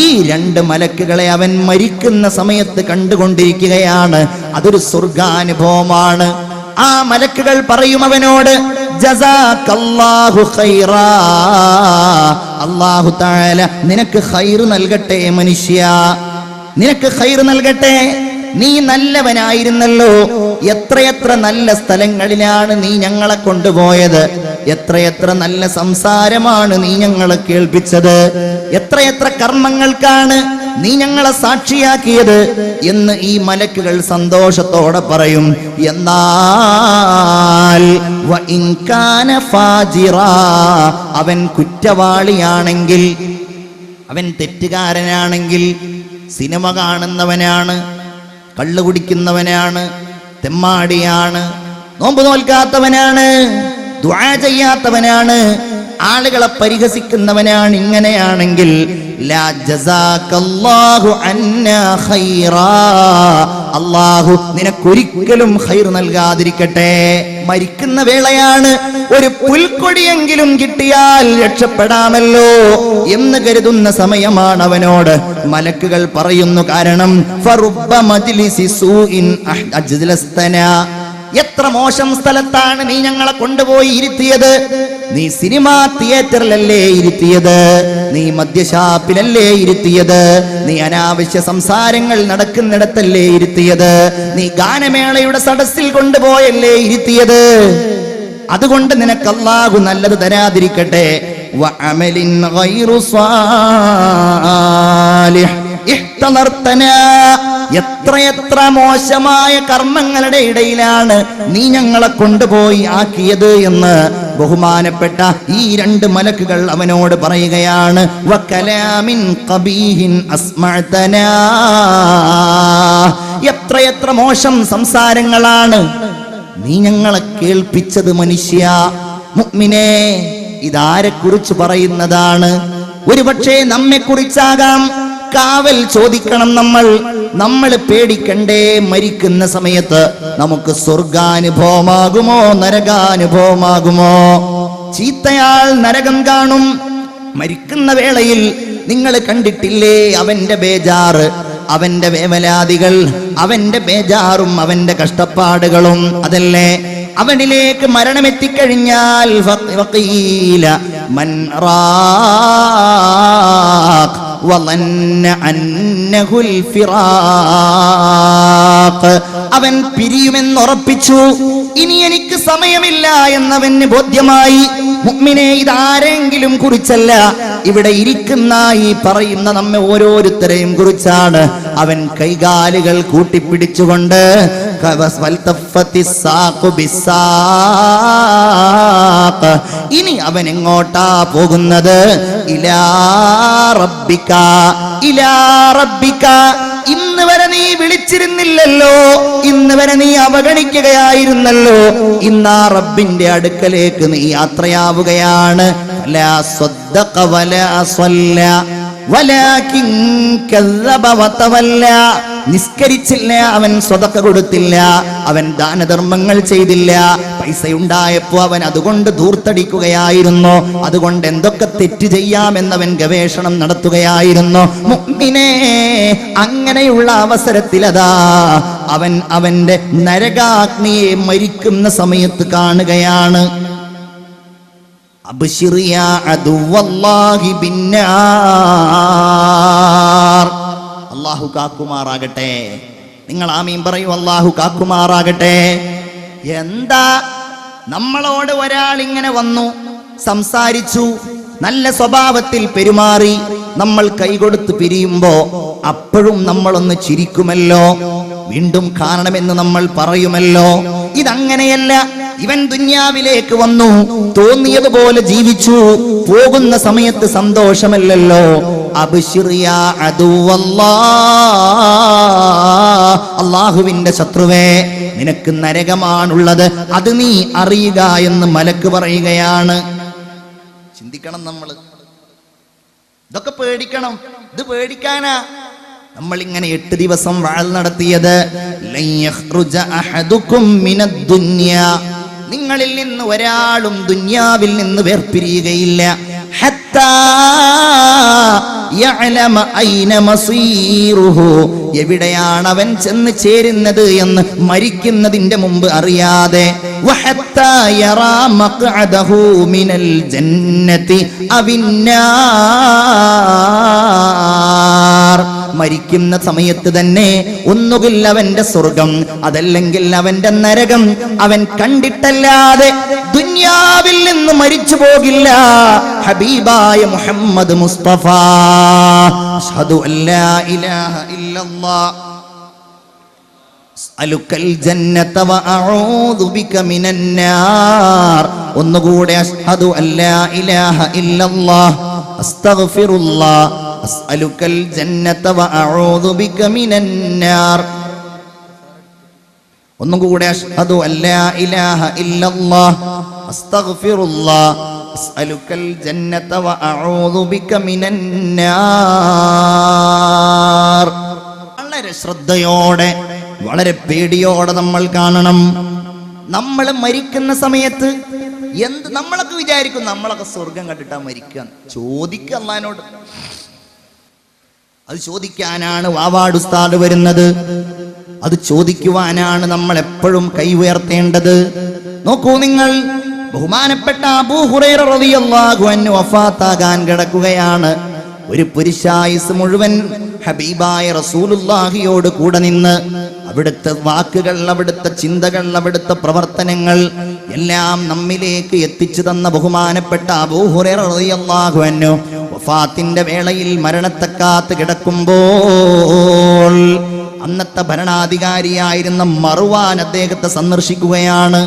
ഈ 2 മലക്കുകളെ അവൻ മരിക്കുന്ന സമയത്ത് കണ്ടുകൊണ്ടിരിക്കുകയാണ്. അതൊരു സ്വർഗാനുഭവമാണ്. ആ മലക്കുകൾ പറയും അവനോട്, ജസാകല്ലാഹു ഖൈറാ, അല്ലാഹു തആല നിനക്ക് ഖൈർ നൽകട്ടെ മനുഷ്യ, നിനക്ക് ഖൈർ നൽകട്ടെ. നീ നല്ലവനായിരുന്നല്ലോ. എത്രയെത്ര നല്ല സ്ഥലങ്ങളിലാണ് നീ ഞങ്ങളെ കൊണ്ടുപോയത്, എത്രയെത്ര നല്ല സംസാരമാണ് നീ ഞങ്ങളെ കേൾപ്പിച്ചത്, എത്രയെത്ര കർമ്മങ്ങൾക്കാണ് നീ ഞങ്ങളെ സാക്ഷിയാക്കിയത് എന്ന് ഈ മലക്കുകൾ സന്തോഷത്തോടെ പറയും. എന്നാൽ വഇൻ കാന ഫാജിറാ, അവൻ കുറ്റവാളിയാണെങ്കിൽ, അവൻ തെറ്റുകാരനാണെങ്കിൽ, സിനിമ കാണുന്നവനാണ്, കള്ളു കുടിക്കുന്നവനാണ്, തെമ്മാടിയാണ്, നോമ്പ് നോൽക്കാത്തവനാണ്, ദുആ ചെയ്യാത്തവനാണ്, ആളുകളെ പരിഹസിക്കുന്നവനാണ്, ഇങ്ങനെയാണെങ്കിൽ ലാ ജസാകല്ലാഹു അന്നാ ഖൈറാ, അല്ലാഹു നിനക്കൊരിക്കലും ഖൈർ നൽകാതിരിക്കട്ടെ. മരിക്കുന്ന വേളയാണ്, ഒരു പുൽക്കൊടിയെങ്കിലും കിട്ടിയാൽ രക്ഷപ്പെടാമല്ലോ എന്ന് കരുതുന്ന സമയമാണ് അവനോട് മലക്കുകൾ പറയുന്നു. കാരണം ഫറുബ്ബ മജ്ലിസി സൂഇൻ അജ്ലസ്തനാ, എത്ര മോശം സ്ഥലത്താണ് നീ ഞങ്ങളെ കൊണ്ടുപോയി ഇരുത്തിയത്. നീ സിനിമാ തിയേറ്ററിലല്ലേ ഇരുത്തിയത്, നീ മദ്യഷാപ്പിലല്ലേ ഇരുത്തിയത്, നീ അനാവശ്യ സംസാരങ്ങൾ നടക്കുന്നിടത്തല്ലേ ഇരുത്തിയത്, നീ ഗാനമേളയുടെ സദസ്സിൽ കൊണ്ടുപോയല്ലേ ഇരുത്തിയത്. അതുകൊണ്ട് നിനക്ക് അല്ലാഹു നല്ലത് തരാതിരിക്കട്ടെ. വഅമലിൻ ഗൈറു സ്വാലിഹ് ഇഹ്തളർതനാ, എത്രയെത്ര മോശമായ കർമ്മങ്ങളുടെ ഇടയിലാണ് നീ ഞങ്ങളെ കൊണ്ടുപോയി ആക്കിയത് എന്ന് ബഹുമാനപ്പെട്ട ഈ 2 മലക്കുകൾ അവനോട് പറയുകയാണ്. വകലാമിൻ ഖബീഹിൻ അസ്മഅതനാ, എത്രയെത്ര മോശം സംസാരങ്ങളാണ് നീ ഞങ്ങളെ കേൾപ്പിച്ചത് മനുഷ്യ. മുഅ്മിനേ, ഇതാരെക്കുറിച്ച് പറയുന്നതാണ്? ഒരുപക്ഷേ നമ്മെ കുറിച്ചാകാം. കാവൽ ചോദിക്കണം നമ്മൾ പേടിക്കണ്ടേ? മരിക്കുന്ന സമയത്ത് നമുക്ക് സ്വർഗാനുഭവമാകുമോ നരകാനുഭവമാകുമോ? ചീത്തയാൾ നരകം കാണും. മരിക്കുന്ന വേളയിൽ നിങ്ങൾ കണ്ടിട്ടില്ലേ അവന്റെ ബേജാറ്, അവന്റെ വേവലാതികൾ, അവന്റെ ബേജാറും അവന്റെ കഷ്ടപ്പാടുകളും, അതല്ലേ? അവനിലേക്ക് മരണമെത്തിക്കഴിഞ്ഞാൽ വഖീല മൻ റാഖ് വളന്ന അന്നഹുൽ ഫിറാഖ്, അവൻ പിരിയുമെന്നുറപ്പിച്ചു. ഇനി എനിക്ക് സമയമില്ല എന്നവന് ബോധ്യമായി. മുഅ്മിനേ, ഇതാരെങ്കിലും കുറിച്ചല്ല, ഇവിടെ ഇരിക്കുന്ന ഈ പറയുന്ന നമ്മെ ഓരോരുത്തരെയും കുറിച്ചാണ്. അവൻ കൈകാലുകൾ കൂട്ടിപ്പിടിച്ചുകൊണ്ട് ഇനി അവൻ എങ്ങോട്ടാ പോകുന്നത്? ഇലാ റബ്ബിക, ഇലാ റബ്ബിക. ഇന്ന് വരെ നീ വിളിച്ചിരുന്നില്ലല്ലോ, ഇന്ന് വരെ നീ അവഗണിക്കുകയായിരുന്നല്ലോ, ഇന്നാ റബ്ബിന്റെ അടുക്കലേക്ക് നീ യാത്രയാവുകയാണ്. ലാ സ്വദ്ദഖ വലാ സ്വല്ല വലാകിൻ കസ്സബ വതവല്ല. നിസ്കരിച്ചില്ല, അവൻ സ്വതക്ക കൊടുത്തില്ല, അവൻ ദാനധർമ്മങ്ങൾ ചെയ്തില്ല. പൈസ ഉണ്ടായപ്പോ അവൻ അതുകൊണ്ട് ധൂർത്തടിക്കുകയായിരുന്നു, അതുകൊണ്ട് എന്തൊക്കെ തെറ്റ് ചെയ്യാമെന്നവൻ ഗവേഷണം നടത്തുകയായിരുന്നു. മുഅ്മിനേ, അങ്ങനെയുള്ള അവസരത്തിലതാ അവൻ അവന്റെ നരകാഗ്നിയെ മരിക്കുന്ന സമയത്ത് കാണുകയാണ്. അബ്ശിർ യാ അദുവല്ലാഹി ബിന്നാർ. അല്ലാഹു കാക്കുമാറാകട്ടെ. നിങ്ങൾ ആമീൻ പറയൂ. അല്ലാഹു കാക്കുമാറാകട്ടെ. എന്താ, നമ്മളോട് ഒരാൾ ഇങ്ങനെ വന്നു, സംസാരിച്ചു, നല്ല സ്വഭാവത്തിൽ പെരുമാറി, നമ്മൾ കൈകൊടുത്ത് പിരിയുമ്പോ അപ്പോഴും നമ്മളൊന്ന് ചിരിക്കുമല്ലോ, വീണ്ടും കാണണമെന്ന് നമ്മൾ പറയുമല്ലോ. ഇതങ്ങനെയല്ല. ഇവൻ ദുനിയാവിലേക്ക് വന്നു, തോന്നിയതുപോലെ ജീവിച്ചു. പോകുന്ന സമയത്ത് സന്തോഷമല്ലല്ലോ. അബ്ശിർ യാ അദുവല്ലാഹ്, അല്ലാഹുവിന്റെ ശത്രുവേ, നിനക്ക് നരകമാണുള്ളത്, അത് നീ അറിയുക എന്ന് മലക്ക് പറയുകയാണ്. ചിന്തിക്കണം, നമ്മൾ ഇതൊക്കെ പേടിക്കണം. ഇത് പേടിക്കാനാ നമ്മൾ ഇങ്ങനെ 8 ദിവസം വഅദ് നടത്തിയത്. ലൻ യഖ്റുജ അഹദുകും മിനദ് ദുനിയ, നിങ്ങളിൽ നിന്ന് ഒരാളും ദുനിയാവിൽ നിന്ന് വേർപിരിയുകയില്ല. ഹത്താ യഅലമ ഐന മസീറുഹു, എവിടെയാണ് അവൻ ചെന്ന് ചേരുന്നത് എന്ന് മരിക്കുന്നതിന്റെ മുമ്പ് അറിയാതെ. വഹത്താ യറാ മഖ്അദഹു മിനൽ ജന്നതി അവിന്നാർ, മരിക്കുന്ന സമയത്ത് തന്നെ ഒന്നുകിൽ അവന്റെ സ്വർഗം, അതല്ലെങ്കിൽ അവന്റെ നരകം അവൻ കണ്ടിട്ടല്ലാതെ ദുനിയാവിൽ നിന്ന് മരിച്ചു പോകില്ല. ഹബീബായ മുഹമ്മദ് മുസ്തഫ അഷ്ഹദു അല്ലാ ഇലാഹ ഇല്ലല്ലാഹ് അസ്അലുക്കൽ ജന്നത വഅഊദു ബിക മിനന്നാർ. ഒന്നുകൂടെ അഷ്ഹദു അല്ലാ ഇലാഹ ഇല്ലല്ലാഹ് അസ്തഗ്ഫിറുല്ലാഹ് അസ്അലുക്കൽ ജന്നത വഅഊദു ബിക മിനന്നാർ. ഒന്നുകൂടെ അഷ്ഹദു അല്ലാ ഇലാഹ ഇല്ലല്ലാഹ് അസ്തഗ്ഫിറുല്ലാഹ് അസ്അലുക്കൽ ജന്നത വഅഊദു ബിക മിനന്നാർ. വളരെ ശ്രദ്ധയോടെ, വളരെ പേടിയോടെ നമ്മൾ കാണണം. നമ്മൾ മരിക്കുന്ന സമയത്ത് നമ്മളൊക്കെ വിചാരിക്കും നമ്മളൊക്കെ സ്വർഗം കണ്ടിട്ടാ മരിക്കുക. ചോദിക്കുക അല്ലാഹുവിനോട്. അത് ചോദിക്കാനാണ് വാവാട് ഉസ്താദ് വരുന്നത്. അത് ചോദിക്കുവാനാണ് നമ്മൾ എപ്പോഴും കൈ ഉയർത്തേണ്ടത്. നോക്കൂ നിങ്ങൾ, ബഹുമാനപ്പെട്ട അബൂ ഹുറൈറ റളിയല്ലാഹു അൻഹു വഫാത്താകാൻ കിടക്കുകയാണ്. ഒരു പുരുഷായുസ് മുഴുവൻ ഹബീബായ റസൂലുള്ളാഹിയോട് കൂടെ നിന്ന് അവിടുത്തെ വാക്കുകൾ, അവിടുത്തെ ചിന്തകൾ, അവിടുത്തെ പ്രവർത്തനങ്ങൾ എല്ലാം നമ്മിലേക്ക് എത്തിച്ചു തന്ന ബഹുമാനപ്പെട്ട അബൂ ഹുറൈറ റളിയല്ലാഹു അൻഹു വഫാത്തിന്റെ വേളയിൽ മരണത്തെ കാത്ത് കിടക്കുമ്പോൾ അന്നത്തെ ഭരണാധികാരിയായിരുന്ന മർവാൻ അദ്ദേഹത്തെ സന്ദർശിക്കുകയാണ്.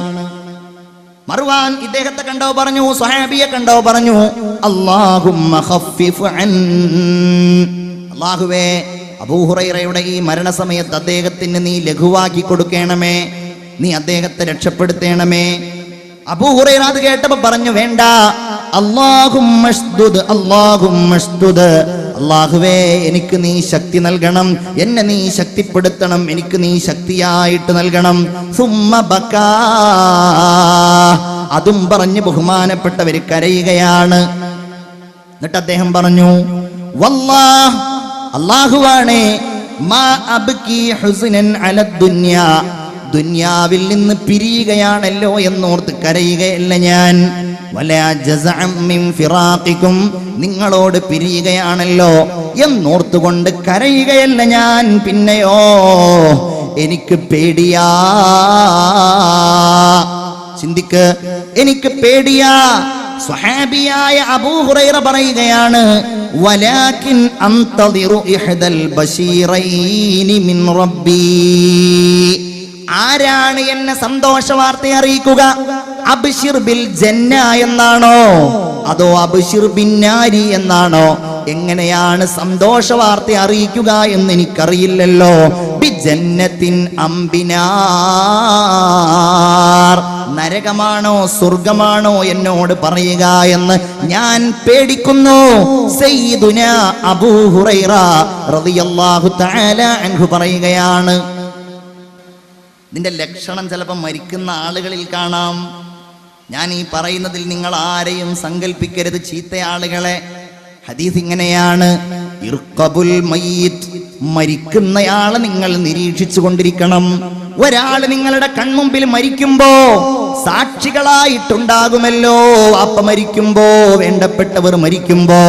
മർവാൻ ഇദ്ദേഹത്തെ കണ്ടോ പറഞ്ഞു, സ്വഹാബിയെ കണ്ടോ പറഞ്ഞു, അല്ലാഹുമ്മ ഖഫിഫ് അൻ, അല്ലാഹുവേ അബൂ ഹുറൈറയുടെ ഈ മരണസമയത്ത് അദ്ദേഹത്തിന് നീ ലഘുവാക്കി കൊടുക്കണമേ, നീ അദ്ദേഹത്തെ രക്ഷപ്പെടുത്തണമേ. അബൂ ഹുറൈറ അത് കേട്ടപ്പോൾ പറഞ്ഞു, വേണ്ട, അല്ലാഹുമ്മശ്ദുദ് അല്ലാഹുമ്മശ്ദുദ്, അല്ലാഹുവേ എനിക്ക് നീ ശക്തി നൽകണം, എന്നെ നീ ശക്തിപ്പെടുത്തണം, എനിക്ക് നീ ശക്തിയായിട്ട് നൽകണം. സുമ്മ ബകാ, അതും പറഞ്ഞ് ബഹുമാനപ്പെട്ടവർ കരയുകയാണ്. എന്നിട്ട് അദ്ദേഹം പറഞ്ഞു, വല്ലാഹ്, അല്ലാഹുവാണേ, മാ അബ്കി ഹുസ്നൻ അലദ് ദുനിയാ, ദുനിയാവിൽ നിന്ന് പിരിയുകയാണല്ലോ എന്നോർത്ത് കരയുകയല്ല ഞാൻ. വലാ ജസഅം മിൻ ഫിറാഖികും, നിങ്ങളോട് പിരിയുകയാണല്ലോ എന്നോർത്തുകൊണ്ട് കരയുകയല്ല ഞാൻ. പിന്നെയോ എനിക്ക് പേടിയാ, ചിന്തിക്ക്, എനിക്ക് പേടിയാ. സ്വഹാബിയായ അബൂ ഹുറൈറ പറയുകയാണ്, വലാകിൻ അൻതദിറു ഇഹ്ദൽ ബശീറൈനി മിൻ റബ്ബി, ആരാണ് എന്നെ സന്തോഷ വാർത്ത അറിയിക്കുക? അബ്ശിർ ബിൽ ജന്ന എന്നാണോ, അതോ അബ്ശിർ ബിന്നാരി എന്നാണോ? എങ്ങനെയാണ് സന്തോഷ വാർത്ത അറിയിക്കുക എന്ന് എനിക്കറിയില്ലല്ലോ. ബിജന്നത്തിൻ അംബിനാർ, നരകമാണോ സ്വർഗമാണോ എന്നോട് പറയുക എന്ന് ഞാൻ പേടിക്കുന്നു. സയ്യിദുനാ അബൂ ഹുറൈറ റളിയല്ലാഹു തആല അൻഹു പറയുകയാണ്. ഇതിന്റെ ലക്ഷണം ചിലപ്പോൾ മരിക്കുന്ന ആളുകളിൽ കാണാം. ഞാൻ ഈ പറയുന്നതിൽ നിങ്ങൾ ആരെയും സങ്കല്പിക്കരുത് ചീത്ത ആളുകളെ. ഹദീസ് ഇങ്ങനെയാണ്, ഇർഖബുൽ മയ്യിത്ത്, മരിക്കുന്നയാളെ നിങ്ങൾ നിരീക്ഷിച്ചു കൊണ്ടിരിക്കണം. ഒരാൾ നിങ്ങളുടെ കൺമുമ്പിൽ മരിക്കുമ്പോ സാക്ഷികളായിട്ടുണ്ടാകുമല്ലോ. അപ്പ മരിക്കുമ്പോ, വേണ്ടപ്പെട്ടവർ മരിക്കുമ്പോ,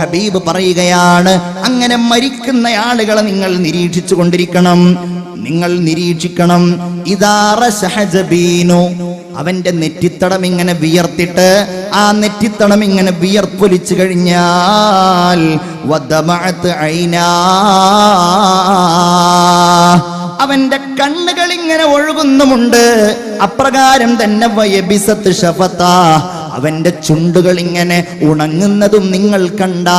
ഹബീബ് പറയുകയാണ്, അങ്ങനെ മരിക്കുന്ന ആളുകളെ നിങ്ങൾ നിരീക്ഷിച്ചു കൊണ്ടിരിക്കണം. നിങ്ങൾ നിരീക്ഷിക്കണം. ഇദാറ ശഹജബീനു, അവന്റെ നെറ്റിത്തടം ഇങ്ങനെ വിയർത്തിട്ട് ആ നെറ്റിത്തടം ഇങ്ങനെ വിയർപ്പൊലിച്ചു കഴിഞ്ഞാൽ വദമഅത് ഐനാ, അവന്റെ കണ്ണുകൾ ഇങ്ങനെ ഒഴുകുന്നുമുണ്ട്. അപ്രകാരം തന്നെ വയബിസത്ത് ഷഫത, അവന്റെ ചുണ്ടുകൾ ഇങ്ങനെ ഉണങ്ങുന്നതും നിങ്ങൾ കണ്ടാൽ.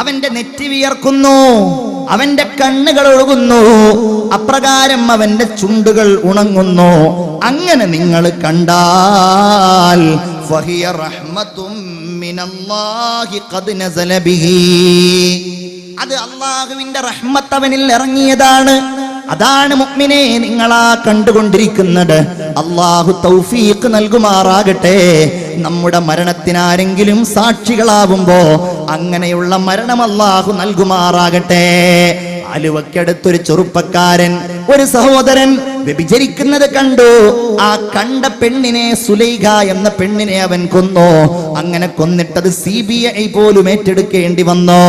അവന്റെ നെറ്റി വിയർക്കുന്നു, അവന്റെ കണ്ണുകൾ ഒഴുകുന്നു, അപ്രകാരം അവന്റെ ചുണ്ടുകൾ ഉണങ്ങുന്നു. അങ്ങനെ നിങ്ങൾ കണ്ടാൽ ഫഹിയ റഹ്മത്തും മിനല്ലാഹി ഖദ് നസല ബിഹി, അത് അല്ലാഹുവിന്റെ റഹ്മത്ത് അവനിൽ ഇറങ്ങിയതാണ്. അതാണ് മുഅ്മിനേ നിങ്ങളാ കണ്ടുകൊണ്ടിരിക്കുന്നത്. അല്ലാഹു തൗഫീഖ് നൽകുമാറാകട്ടെ. നമ്മുടെ മരണത്തിനാരെങ്കിലും സാക്ഷികളാവുമ്പോ അങ്ങനെയുള്ള മരണം അല്ലാഹു നൽകുമാറാകട്ടെ. ആലുവക്കടുത്തൊരു ചെറുപ്പക്കാരൻ, ഒരു സഹോദരൻ വ്യഭിചരിക്കുന്നത് കണ്ടു. ആ കണ്ട പെണ്ണിനെ, സുലൈഖ എന്ന പെണ്ണിനെ അവൻ കൊന്നു. അങ്ങനെ കൊന്നിട്ടത് CBI പോലും ഏറ്റെടുക്കേണ്ടി വന്നു.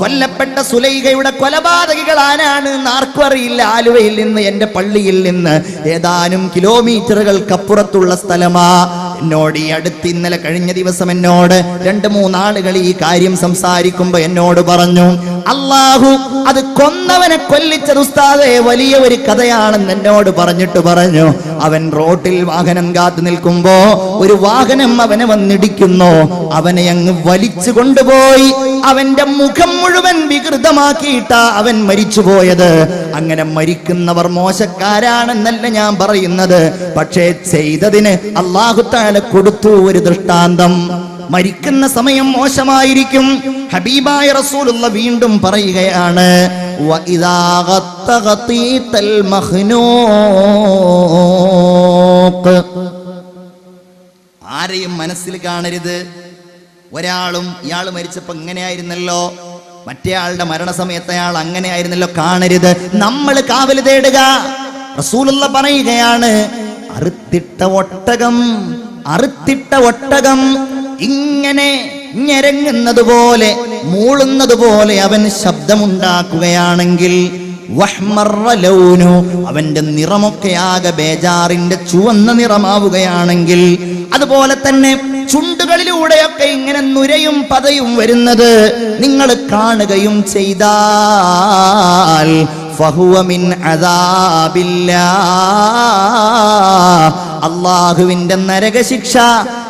കൊല്ലപ്പെട്ട സുലൈഖയുടെ കൊലപാതകികൾ ആരാണ് ആർക്കും അറിയില്ല. ആലുവയിൽ നിന്ന്, എന്റെ പള്ളിയിൽ നിന്ന് ഏതാനും കിലോമീറ്ററുകൾക്കപ്പുറത്തുള്ള സ്ഥലമാ. എന്നോട് ഈ അടുത്ത് ഇന്നലെ കഴിഞ്ഞ ദിവസം എന്നോട് 2-3 ആളുകൾ ഈ കാര്യം സംസാരിക്കുമ്പോ എന്നോട് പറഞ്ഞു, അല്ലാഹു അത് കൊന്നവനെ കൊല്ലിച്ചത് ഉസ്താദേ വലിയ ഒരു കഥയാണെന്ന് എന്നോട് പറഞ്ഞിട്ട് പറഞ്ഞു. അവൻ റോട്ടിൽ വാഹനം കാത്തു നിൽക്കുമ്പോ ഒരു വാഹനം അവനെ വന്നിടിക്കുന്നു. അവനെ അങ്ങ് വലിച്ചു കൊണ്ടുപോയി അവന്റെ മുഖം മുഴുവൻ വികൃതമാക്കിയിട്ടാ അവൻ മരിച്ചുപോയത്. അങ്ങനെ മരിക്കുന്നവർ മോശക്കാരാണെന്നല്ല ഞാൻ പറയുന്നത്, പക്ഷേ ചെയ്തതിന് അല്ലാഹു തആല കൊടുത്തു ഒരു ദൃഷ്ടാന്തം. മരിക്കുന്ന സമയം മോശമായിരിക്കും. ഹബീബായ റസൂലുള്ള വീണ്ടും പറയുകയാണ്, വഇദാ ഗത്തഗതീതൽ മഖ്നൂഖ്, ആരെയും മനസ്സിൽ കാണരുത്. ഒരാളും ഇയാൾ മരിച്ചപ്പോ ഇങ്ങനെയായിരുന്നല്ലോ, മറ്റേ ആളുടെ മരണസമയത്ത് അയാൾ അങ്ങനെയായിരുന്നല്ലോ കാണരുത്. നമ്മൾ കാവൽ തേടുക. റസൂലുള്ള പറയുകയാണ്, അറുത്തിട്ട ഒട്ടകം ഇങ്ങനെ ഞെരങ്ങുന്നത് പോലെ, മൂളുന്നത് പോലെ അവൻ ശബ്ദമുണ്ടാക്കുകയാണെങ്കിൽ വഹ്മറ ലൗനു, അവന്റെ നിറമൊക്കെ ആകെ ബേജാറിന്റെ ചുവന്ന നിറമാവുകയാണെങ്കിൽ, അതുപോലെ തന്നെ ചുണ്ടുകളിലൂടെയൊക്കെ ഇങ്ങനെ നുരയും പതയും വരുന്നത് നിങ്ങൾ കാണുകയും ചെയ്താൽ ഫഹുവ മിൻ അദാബില്ലാഹ്, അല്ലാഹുവിന്റെ നരകശിക്ഷ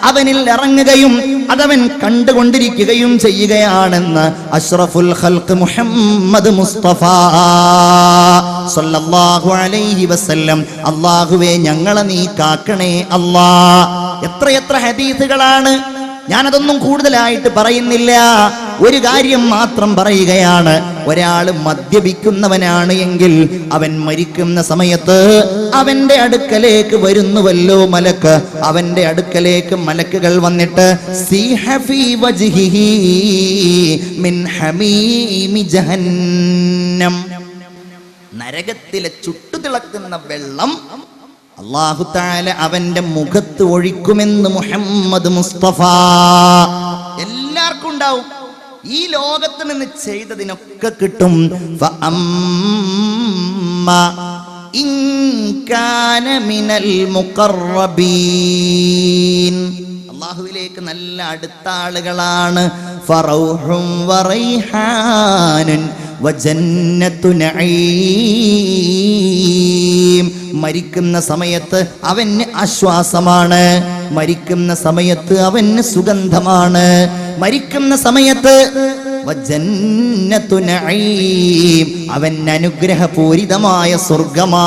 അവനിൽ ഇറങ്ങുകയും അതവൻ കണ്ടുകൊണ്ടിരിക്കുകയും ചെയ്യുകയാണെന്ന് അഷ്റഫുൽ ഖൽഖ് മുഹമ്മദ് മുസ്തഫ സല്ലല്ലാഹു അലൈഹി വസല്ലം. അല്ലാഹുവേ ഞങ്ങളെ നീ കാക്കണേ അല്ലാ. എത്രയെത്ര ഹദീസുകളാണ്, ഞാനതൊന്നും കൂടുതലായിട്ട് പറയുന്നില്ല. ഒരു കാര്യം മാത്രം പറയുകയാണ്, ഒരാൾ മദ്യപിക്കുന്നവനാണ് എങ്കിൽ അവൻ മരിക്കുന്ന സമയത്ത് അവന്റെ അടുക്കലേക്ക് വരുന്നുവല്ലോ മലക്ക്, അവന്റെ അടുക്കലേക്ക് മലക്കുകൾ വന്നിട്ട് സീഹ ഫീ വജ്ഹിഹി മിൻ ഹമീമി ജഹന്നം, നരകത്തിലെ ചുട്ടുതിളക്കുന്ന വെള്ളം അല്ലാഹു തആല അവന്റെ മുഖത്ത് ഒഴിക്കുമെന്ന് മുഹമ്മദ് മുസ്തഫ. എല്ലാവർക്കും ഉണ്ടാവും. ഈ ലോകത്ത് നിന്ന് ചെയ്തതിനൊക്കെ കിട്ടും. ഫഅമ്മാ ഇൻ കാന മിനൽ മുഖറബീൻ, അല്ലാഹുവിലേക്ക് നല്ല അടുത്ത ആളുകളാണ്. ഫറൗഹും വറൈഹാനുൻ വജന്നത്തു നഈം, മരിക്കുന്ന സമയത്ത് അവന് ആശ്വാസമാണ്, മരിക്കുന്ന സമയത്ത് അവന് സുഗന്ധമാണ്, മരിക്കുന്ന സമയത്ത് വജന്നത്തു നഈം, അവൻ അനുഗ്രഹപൂരിതമായ സ്വർഗമാണ്.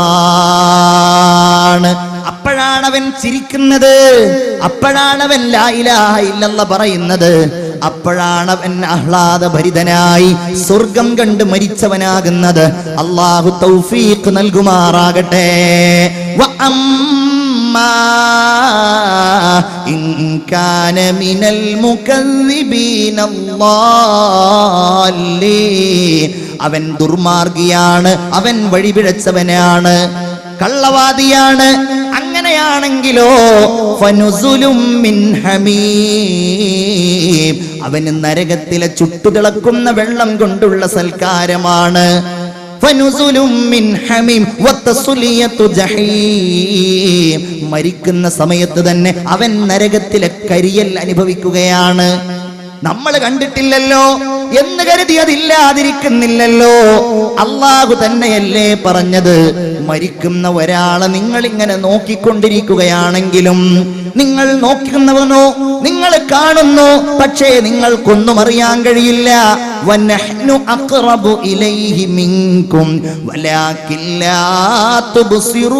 അപ്പോഴാണ് അവൻ ചിരിക്കുന്നത്, അപ്പോഴാണ് അവൻ ലാ ഇലാഹ ഇല്ലല്ലാഹ് പറയുന്നത്, അപ്പോഴാണ് അവൻ ആഹ്ലാദഭരിതനായി സ്വർഗം കണ്ട് മരിച്ചവനാകുന്നത്. അല്ലാഹു തൗഫീഖ് നൽകുമാറാകട്ടെ. വഅമ്മാ ഇൻ കാന മിനൽ മുകദ്ദിബീന അല്ലാഹ്, അവൻ ദുർമാർഗിയാണ്, അവൻ വഴിപിഴച്ചവനാണ്, കള്ളവാദിയാണ്. അങ്ങനെയാണെങ്കിലോ ഫനുസുലും മിൻ ഹമീം, അവന് നരകത്തിലെ ചുട്ടുതിളക്കുന്ന വെള്ളം കൊണ്ടുള്ള സൽക്കാരമാണ്. ഫനുസുലും മിൻ ഹമീം വതസ്ലിയതു ജഹീം. മരിക്കുന്ന സമയത്ത് തന്നെ അവൻ നരകത്തിലെ കരിയൽ അനുഭവിക്കുകയാണ്. നമ്മൾ കണ്ടിട്ടില്ലല്ലോ എന്ന് കരുതി അതില്ലാതിരിക്കുന്നില്ലല്ലോ. അള്ളാഹു തന്നെയല്ലേ പറഞ്ഞത്, മരിക്കുന്ന ഒരാളെ നിങ്ങൾ ഇങ്ങനെ നോക്കിക്കൊണ്ടിരിക്കുകയാണെങ്കിലും, നിങ്ങൾ നോക്കുന്നവനോ നിങ്ങൾ കാണുന്നു, പക്ഷേ നിങ്ങൾക്കൊന്നും അറിയാൻ കഴിയില്ല. വനഹ്നു അഖ്റബു ഇലൈഹി മിൻകും വലാകിൻ ലാ തുബ്സിറൂൻ.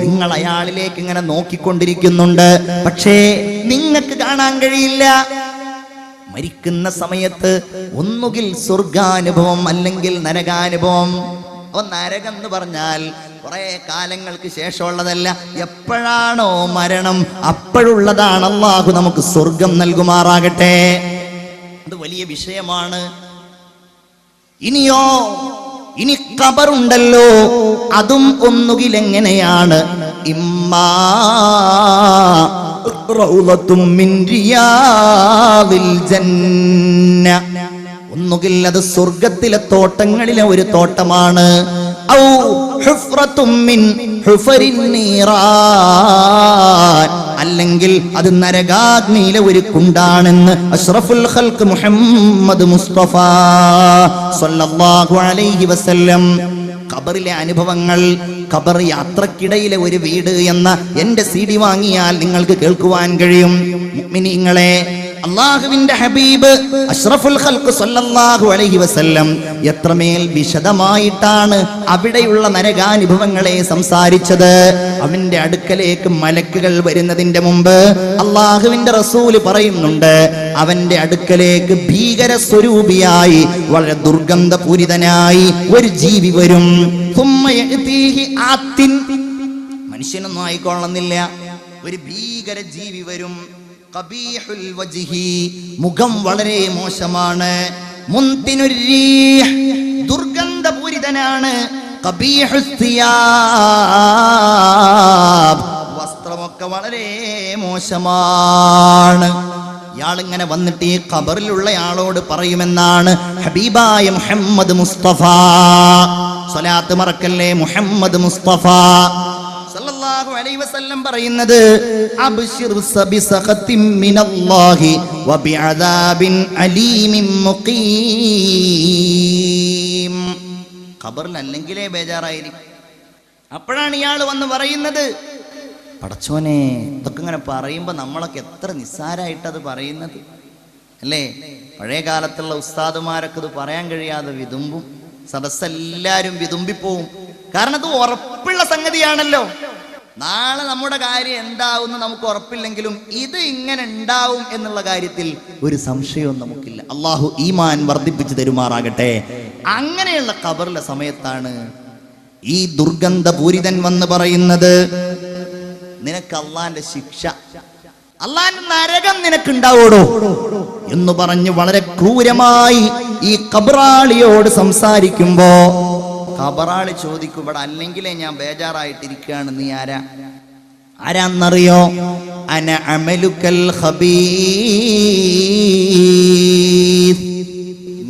നിങ്ങൾ അയാളിലേക്ക് ഇങ്ങനെ നോക്കിക്കൊണ്ടിരിക്കുന്നുണ്ട്, പക്ഷേ നിങ്ങൾക്ക് കാണാൻ കഴിയില്ല. മരിക്കുന്ന സമയത്ത് ഒന്നുകിൽ സ്വർഗാനുഭവം അല്ലെങ്കിൽ നരകാനുഭവം. നരകം എന്ന് പറഞ്ഞാൽ കുറെ കാലങ്ങൾക്ക് ശേഷമുള്ളതല്ല, എപ്പോഴാണോ മരണം അപ്പോഴുള്ളതാണ്. അല്ലാഹു നമുക്ക് സ്വർഗം നൽകുമാറാകട്ടെ. അത് വലിയ വിഷയമാണ്. ഇനിയോ, ഇനി ഖബറുണ്ടല്ലോ, അതും ഒന്നുകിൽ എങ്ങനെയാണ്, ഇമ്മാ റൗളത്തും മിൻ റിയാദിൽ ജന്ന, ഒന്നുകിൽ അത് സ്വർഗത്തിലെ തോട്ടങ്ങളിലെ ഒരു തോട്ടമാണ്, ഔ ഹുഫ്റത്തും മിൻ ഹുഫരിൻ നീറാൻ, അല്ലെങ്കിൽ അത് നരകാഗ്നിയിലെ ഒരു കുണ്ടാണെന്ന് അഷ്റഫുൽ ഖൽഖ് മുഹമ്മദ് മുസ്തഫ സ്വല്ലല്ലാഹു അലൈഹി വസല്ലം. ഖബറിലെ അനുഭവങ്ങൾ, ഖബർ യാത്രക്കിടയിലെ ഒരു വീട് എന്ന എന്റെ CD വാങ്ങിയാൽ നിങ്ങൾക്ക് കേൾക്കുവാൻ കഴിയും. മുഅ്മിനീങ്ങളെ, അല്ലാഹുവിന്റെ ഹബീബ് അഷ്റഫുൽ ഖൽഖ് സ്വല്ലല്ലാഹു അലൈഹി വസല്ലം എത്രമേൽ വിശദമായിട്ടാണ് അവിടെയുള്ള നരകാനുഭവങ്ങളെ സംസാരിച്ചത്. അവന്റെ അടുക്കലേക്ക് മലക്കുകൾ വരുന്നതിന്റെ മുമ്പ് അല്ലാഹുവിന്റെ റസൂല് പറയുന്നുണ്ട്, അവന്റെ അടുക്കലേക്ക് ഭീകര സ്വരൂപിയായി വളരെ ദുർഗന്ധപൂരിതനായി ഒരു ജീവി വരും. മനുഷ്യനൊന്നും ആയിക്കൊള്ളുന്നില്ല, ഒരു ഭീകര ജീവി വരും. ഖബീഹുൽ വജ്ഹി, മുഖം വളരെ മോശമാണ്. മുൻതിനുർ റീഹ്, ദുർഗന്ധപൂരിതനാണ്. ഖബീഹുസ് സിയാബ്, വസ്ത്രമൊക്കെ വളരെ മോശമാണ്. ഇയാളിങ്ങനെ വന്നിട്ട് ഈ ഖബറിലുള്ള ആളോട് പറയുമെന്നാണ് ഹബീബായ മുഹമ്മദ് മുസ്തഫ. സ്വലാത്ത് മറക്കല്ലേ, മുഹമ്മദ് മുസ്തഫ സല്ലല്ലാഹു അലൈഹി വസല്ലം പറയുന്നത്, അബ്ശിർ ബിസഖത്തിൻ മിനല്ലാഹി വബിഅദാബിൻ അലീമിൻ മുഖീം. ഖബറിൽ അല്ലെങ്കിലേ ബേജാറായിരിക്കും. അപ്പോഴാണ് ഇയാൾ വന്ന് പറയുന്നത്, പടച്ചോനെ, ഇതൊക്കെ ഇങ്ങനെ പറയുമ്പോൾ നമ്മളൊക്കെ എത്ര നിസ്സാരായിട്ടത് പറയുന്നത് അല്ലേ. പഴയ കാലത്തുള്ള ഉസ്താദുമാരൊക്കെ ഇത് പറയാൻ കഴിയാതെ വിതുമ്പും, സദസ്സെല്ലാരും വിതുമ്പിപ്പോവും. കാരണം അത് ഉറപ്പുള്ള സംഗതിയാണല്ലോ. നാളെ നമ്മുടെ കാര്യം എന്താവും നമുക്ക് ഉറപ്പില്ലെങ്കിലും ഇത് ഇങ്ങനെ ഉണ്ടാവും എന്നുള്ള കാര്യത്തിൽ ഒരു സംശയവും നമുക്കില്ല. അള്ളാഹു ഈമാൻ വർദ്ധിപ്പിച്ചു തരുമാറാകട്ടെ. അങ്ങനെയുള്ള ഖബറിലെ സമയത്താണ് ഈ ദുർഗന്ധപൂരിതൻ വന്ന് പറയുന്നത്, നിനക്ക് അള്ളാന്റെ ശിക്ഷ, അള്ളാന്റെ നരകം നിനക്കുണ്ടാവോടോ എന്ന് പറഞ്ഞ് വളരെ ക്രൂരമായി ഈ ഖബറാളിയോട് സംസാരിക്കുമ്പോ ഖബറാളി ചോദിക്കും, ഇവിടെ അല്ലെങ്കിലേ ഞാൻ ബേജാറായിട്ടിരിക്കുകയാണ്, നീ ആരാന്നറിയോ? അന അമലുക്കൽ ഖബീസ്,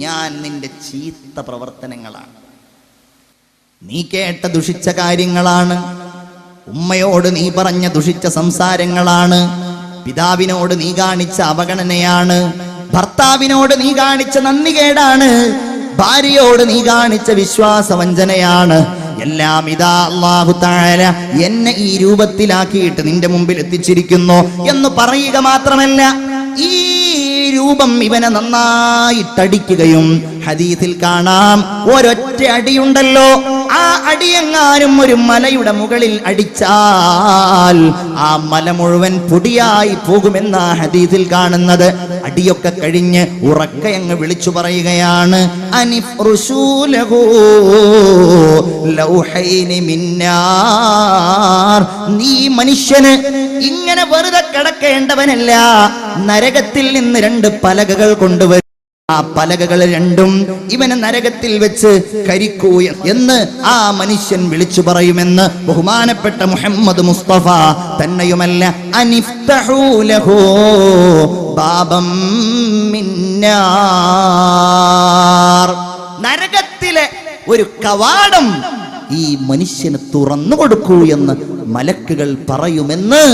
ഞാൻ നിന്റെ ചീത്ത പ്രവർത്തനങ്ങളാണ്, നീ കേട്ട ദുഷിച്ച കാര്യങ്ങളാണ്, ഉമ്മയോട് നീ പറഞ്ഞ ദുഷിച്ച സംസാരങ്ങളാണ്, പിതാവിനോട് നീ കാണിച്ച അവഗണനയാണ്, ഭർത്താവിനോട് നീ കാണിച്ച നന്ദികേടാണ്, ഭാര്യയോട് നീ കാണിച്ച വിശ്വാസവഞ്ചനയാണ്. എല്ലാം ഇതാ അല്ലാഹു തആല എന്നെ ഈ രൂപത്തിലാക്കിയിട്ട് നിന്റെ മുമ്പിൽ എത്തിച്ചിരിക്കുന്നു എന്ന് പറയുക മാത്രമല്ല, ഈ രൂപം ഇവനെ നന്നായിട്ടടിക്കുകയും, ഹദീസിൽ കാണാം, ഒരൊറ്റ അടിയുണ്ടല്ലോ, ആ അടിയെങ്ങാനും ഒരു മലയുടെ മുകളിൽ അടിച്ചാൽ ആ മല മുഴുവൻ പൊടിയായി പോകുമെന്ന ഹദീസിൽ കാണുന്നത്. അടിയൊക്കെ കഴിഞ്ഞ് ഉറക്കയങ്ങ് വിളിച്ചു പറയുകയാണ്, അനിഫ്റുശൂലഹു ലൗഹൈനി മിന്നാർ, നീ മനുഷ്യന് ഇങ്ങനെ വെറുതെ കിടക്കേണ്ടവനല്ല, നരകത്തിൽ നിന്ന് 2 പലകകൾ കൊണ്ടുവരും, ആ പലകകൾ രണ്ടും ഇവനെ നരകത്തിൽ വെച്ച് കരിക്കൂ എന്ന് ആ മനുഷ്യൻ വിളിച്ചു പറയുമെന്ന് ബഹുമാനപ്പെട്ട മുഹമ്മദ് മുസ്തഫ. തന്നെയുമല്ല, അനിഫ്തഹൂ ലഹു ബാബം മിന്നാർ, നരകത്തിലെ ഒരു കവാടം ഈ മനുഷ്യന് തുറന്നു കൊടുക്കൂ എന്ന് മലക്കുകൾ പറയുമെന്ന്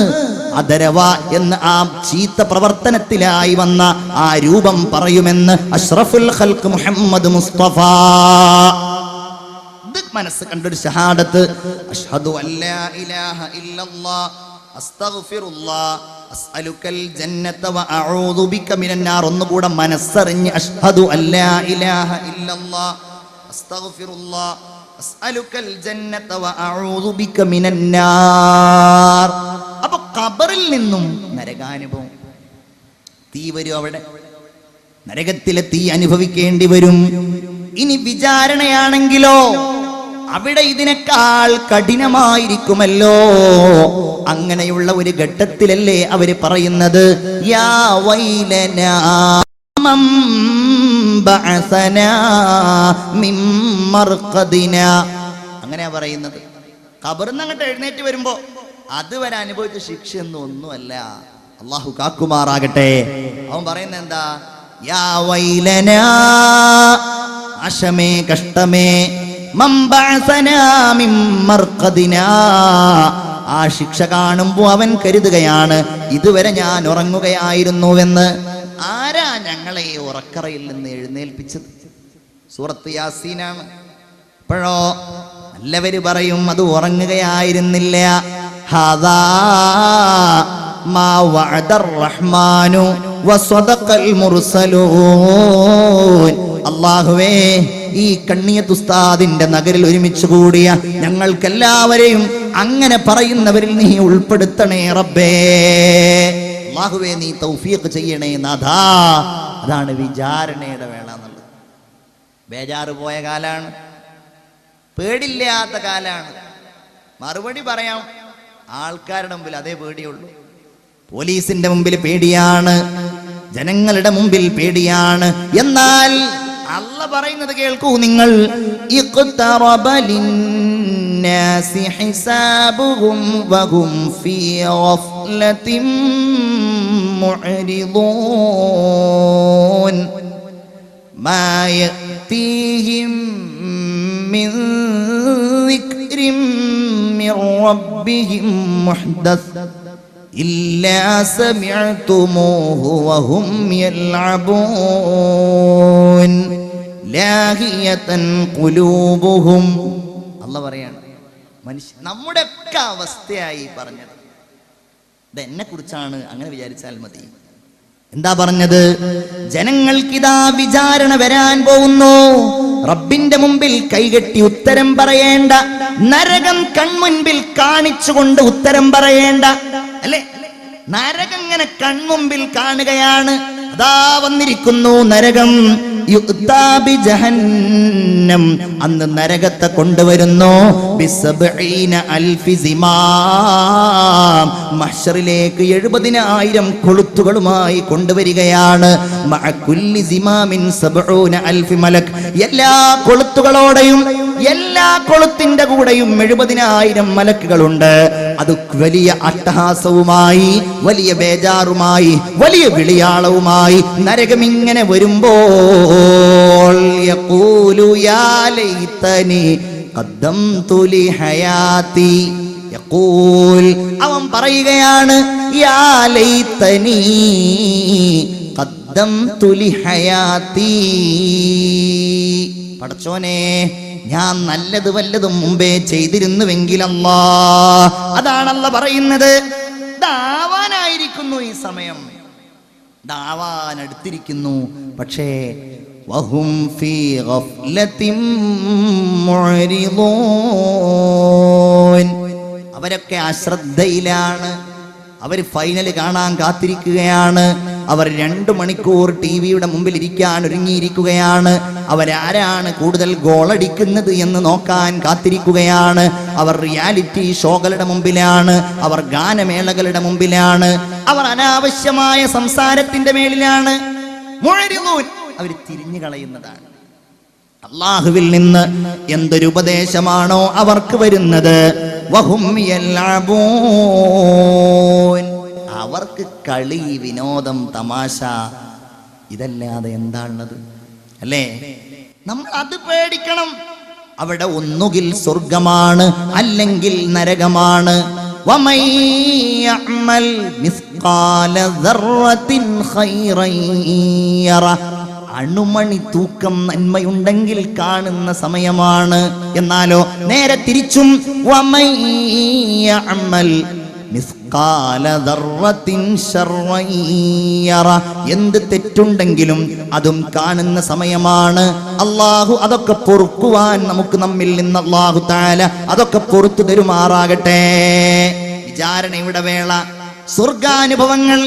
അദരവ എന്ന് ആ ചീത്ത പ്രവർത്തനത്തിലായി വന്ന ആ രൂപം പറയുമെന്ന് അഷ്റഫുൽ ഖൽഖ് മുഹമ്മദ് മുസ്തഫ. മനസ്സ് കണ്ടൊരു ഷഹാദത്ത്, അഷ്ഹദു അല്ലാ ഇലാഹ ഇല്ലല്ലാഹ് അസ്തഗ്ഫിറുല്ലാഹ് അസ്അലുക്കൽ ജന്നത വ അഊദു ബിക മിനൻ നാർ. ഒന്നുകൂടെ മനസ്സറിഞ്ഞ് അഷ്ഹദു അല്ലാ ഇലാഹ ഇല്ലല്ലാഹ് അസ്തഗ്ഫിറുല്ലാഹ് അസ്അലുക്കൽ ജന്നത വ അഊദു ബിക മിനൻ നാർ. അപ്പോൾ ഖബറിൽ നിന്നും നരകാനുഭവം, തീ വരും, അവിടെ നരകത്തിലെ തീ അനുഭവിക്കേണ്ടി വരും. ഇനി വിചാരണയാണെങ്കിലോ അവിടെ ഇതിനേക്കാൾ കഠിനമായിരിക്കുമല്ലോ. അങ്ങനെയുള്ള ഒരു ഘട്ടത്തിലല്ലേ അവര് പറയുന്നത് യാ വൈലനാ മൻ ബഅസനാ മിൻ മർഖദിനാ. അങ്ങനെയാ പറയുന്നത്. ഖബറിന്ന് അങ്ങോട്ട് എഴുന്നേറ്റ് വരുമ്പോ അതുവരെ അനുഭവിച്ച ശിക്ഷയൊന്നും ഒന്നുമല്ല. അള്ളാഹു കാക്കുമാറാകട്ടെ. അവൻ പറയുന്നത് എന്താ? യാ വൈലനാ, നാശമേ, കഷ്ടമേ, മൻ ബഅസനാ മിൻ മർഖദിനാ. ആ ശിക്ഷ കാണുമ്പോൾ അവൻ കരുതുകയാണ് ഇതുവരെ ഞാൻ ഉറങ്ങുകയായിരുന്നുവെന്ന്. ആരാ ഞങ്ങളെ ഈ ഉറക്കറയിൽ നിന്ന് എഴുന്നേൽപ്പിച്ചത്? സൂറത്ത് യാസീനാണ്. അപ്പോഴോ നല്ലവര് പറയും അത് ഉറങ്ങുകയായിരുന്നില്ല. ഹാദാ മാ വഅദർ റഹ്മാനു വസദഖൽ മുർസലൂൻ. അല്ലാഹുവേ, ഈ കണ്ണിയത്ത് ഉസ്താദിന്റെ നഗരിൽ ഒരുമിച്ച് കൂടിയ ഞങ്ങൾക്കെല്ലാവരെയും അങ്ങനെ പറയുന്നവരിൽ നീ ഉൾപ്പെടുത്തണേ റബ്ബേ. അല്ലാഹുവേ, നീ തൗഫീഖ് ചെയ്യണേ നാഥാ. അതാണ് വിചാരണയുടെ വേള എന്നുള്ളത്. ബേജാറ് പോയ കാലാണ്, പേടില്ലാത്ത കാലാണ്. മറുപടി പറയാം, ആൾക്കാരുടെ മുമ്പിൽ അതേ പേടിയുള്ളൂ. പോലീസിന്റെ മുമ്പിൽ പേടിയാണ്, ജനങ്ങളുടെ മുമ്പിൽ പേടിയാണ്. എന്നാൽ അല്ല പറയുന്നത് കേൾക്കൂ നിങ്ങൾ. ഇഖ്തറബ ലിന്നാസി ഹിസാബുഹും വഹും ഫീ ഗഫ്ലത്തിൻ മുഅ്രിദൂൻ മാ യഅതീഹിം മിൻ ദിക്രിൻ മിർ റബ്ബിഹിം മുഹ്ദസ് ഇല്ലാ സമിഅ്തുമൂഹു വഹും യൽഅബൂൻ ലാഹിയതൻ ഖുലൂബുഹും. അല്ലാഹ് പറയാണ്, മനുഷ്യ നമ്മുടെ ഒക്കെ അവസ്ഥയായി പറഞ്ഞത്. ഇതെന്നെ കുറിച്ചാണ്, അങ്ങനെ വിചാരിച്ചാൽ മതി. എന്താ പറഞ്ഞത്? ജനങ്ങൾക്കിതാ വിചാരണ വരാൻ പോകുന്നു. റബ്ബിന്റെ മുമ്പിൽ കൈകെട്ടി ഉത്തരം പറയേണ്ട, നരകം കൺമുൻപിൽ കാണിച്ചുകൊണ്ട് ഉത്തരം പറയേണ്ട, അല്ലേ? നരകം ഇങ്ങനെ കൺമുമ്പിൽ കാണുകയാണ്. അതാ വന്നിരിക്കുന്നു നരകം. യുക്താ ബിജഹന്നം. അന്ന് നരകത്തെ കൊണ്ടുവരുന്നു. ബിസബ്ഈന അൽഫി സിമാം. മഹ്ശറിലേക്ക് 70,000 കൊളുത്തുകളുമായി കൊണ്ടുവരികയാണ്. മഅ കുല്ലി സിമാമിൻ 70,000 മലക്. എല്ലാ കൊളുത്തുകളോടെയും എല്ലാ കൊളുത്തിന്റെ കൂടെയും 70,000 മലക്കുകളുണ്ട്. അത് വലിയ അട്ടഹാസവുമായി, വലിയ ബേജാറുമായി, വലിയ വിളിയാളവുമായി നരകം ഇങ്ങനെ വരുമ്പോൾ യഖൂലു യാ ലൈതനി ഖദ്ദംതു ലി ഹയാതി. യഖൂൽ, അവൻ പറയുകയാണ്, യാ ലൈതനി ഖദ്ദംതു ലി ഹയാതി. പടച്ചോനെ, ഞാൻ നല്ലത് വല്ലതും മുമ്പേ ചെയ്തിരുന്നുവെങ്കിൽ അല്ലാ. അതാണ് അല്ലാഹ് പറയുന്നത്. ദാവാനായിരിക്കുന്നു ഈ സമയം, ദാവാൻ അടുത്തിരിക്കുന്നു. പക്ഷേ വഹും ഫീ ഗഫ്ലത്തിൻ മുഅ്രിദൂൻ. അവരൊക്കെ അശ്രദ്ധയിലാണ്. അവർ ഫൈനൽ കാണാൻ കാത്തിരിക്കുകയാണ്. അവർ 2 മണിക്കൂർ ടിവിയുടെ മുമ്പിൽ ഇരിക്കാൻ ഒരുങ്ങിയിരിക്കുകയാണ്. അവരാരാണ് കൂടുതൽ ഗോളടിക്കുന്നത് എന്ന് നോക്കാൻ കാത്തിരിക്കുകയാണ്. അവർ റിയാലിറ്റി ഷോകളുടെ മുമ്പിലാണ്, അവർ ഗാനമേളകളുടെ മുമ്പിലാണ്, അവർ അനാവശ്യമായ സംസാരത്തിന്റെ മേളിലാണ്. മുഅ്രിദൂൻ, അവർ തിരിഞ്ഞു കളയുന്നതാണ്. അല്ലാഹുവിൽ നിന്ന് എന്തൊരു ഉപദേശമാണോ അവർക്ക് വരുന്നത്, വഹും യൽഅബൂൻ. അവർക്ക് കളി, വിനോദം, തമാശ ഇതല്ലാതെ എന്താണുള്ളത്? അല്ലേ? നമ്മൾ അത് പേടിക്കണം. അവിടെ ഒന്നുകിൽ സ്വർഗമാണ്, അല്ലെങ്കിൽ നരകമാണ്. വമൻ യഅമൽ മിസ്ഖാല ദർറത്തിൻ ഖൈറൻ യറ. അണുമണി തൂക്കം നന്മയുണ്ടെങ്കിൽ കാണുന്ന സമയമാണ്. എന്നാലോ നേരെ തിരിച്ചും, വമൻ യഅമൽ മിസ്ഖാല ദർറത്തിൻ ശർറൻ യറ. എന്ത് തെറ്റുണ്ടെങ്കിലും അതും കാണുന്ന സമയമാണ്. അല്ലാഹു അതൊക്കെ പൊറുക്കുവാൻ നമ്മിൽ നിന്ന് അല്ലാഹു തആല അതൊക്കെ പൊറുത്തു തരുമാറാകട്ടെ. വിചാരണയുടെ വേള, സ്വർഗാനുഭവങ്ങൾ.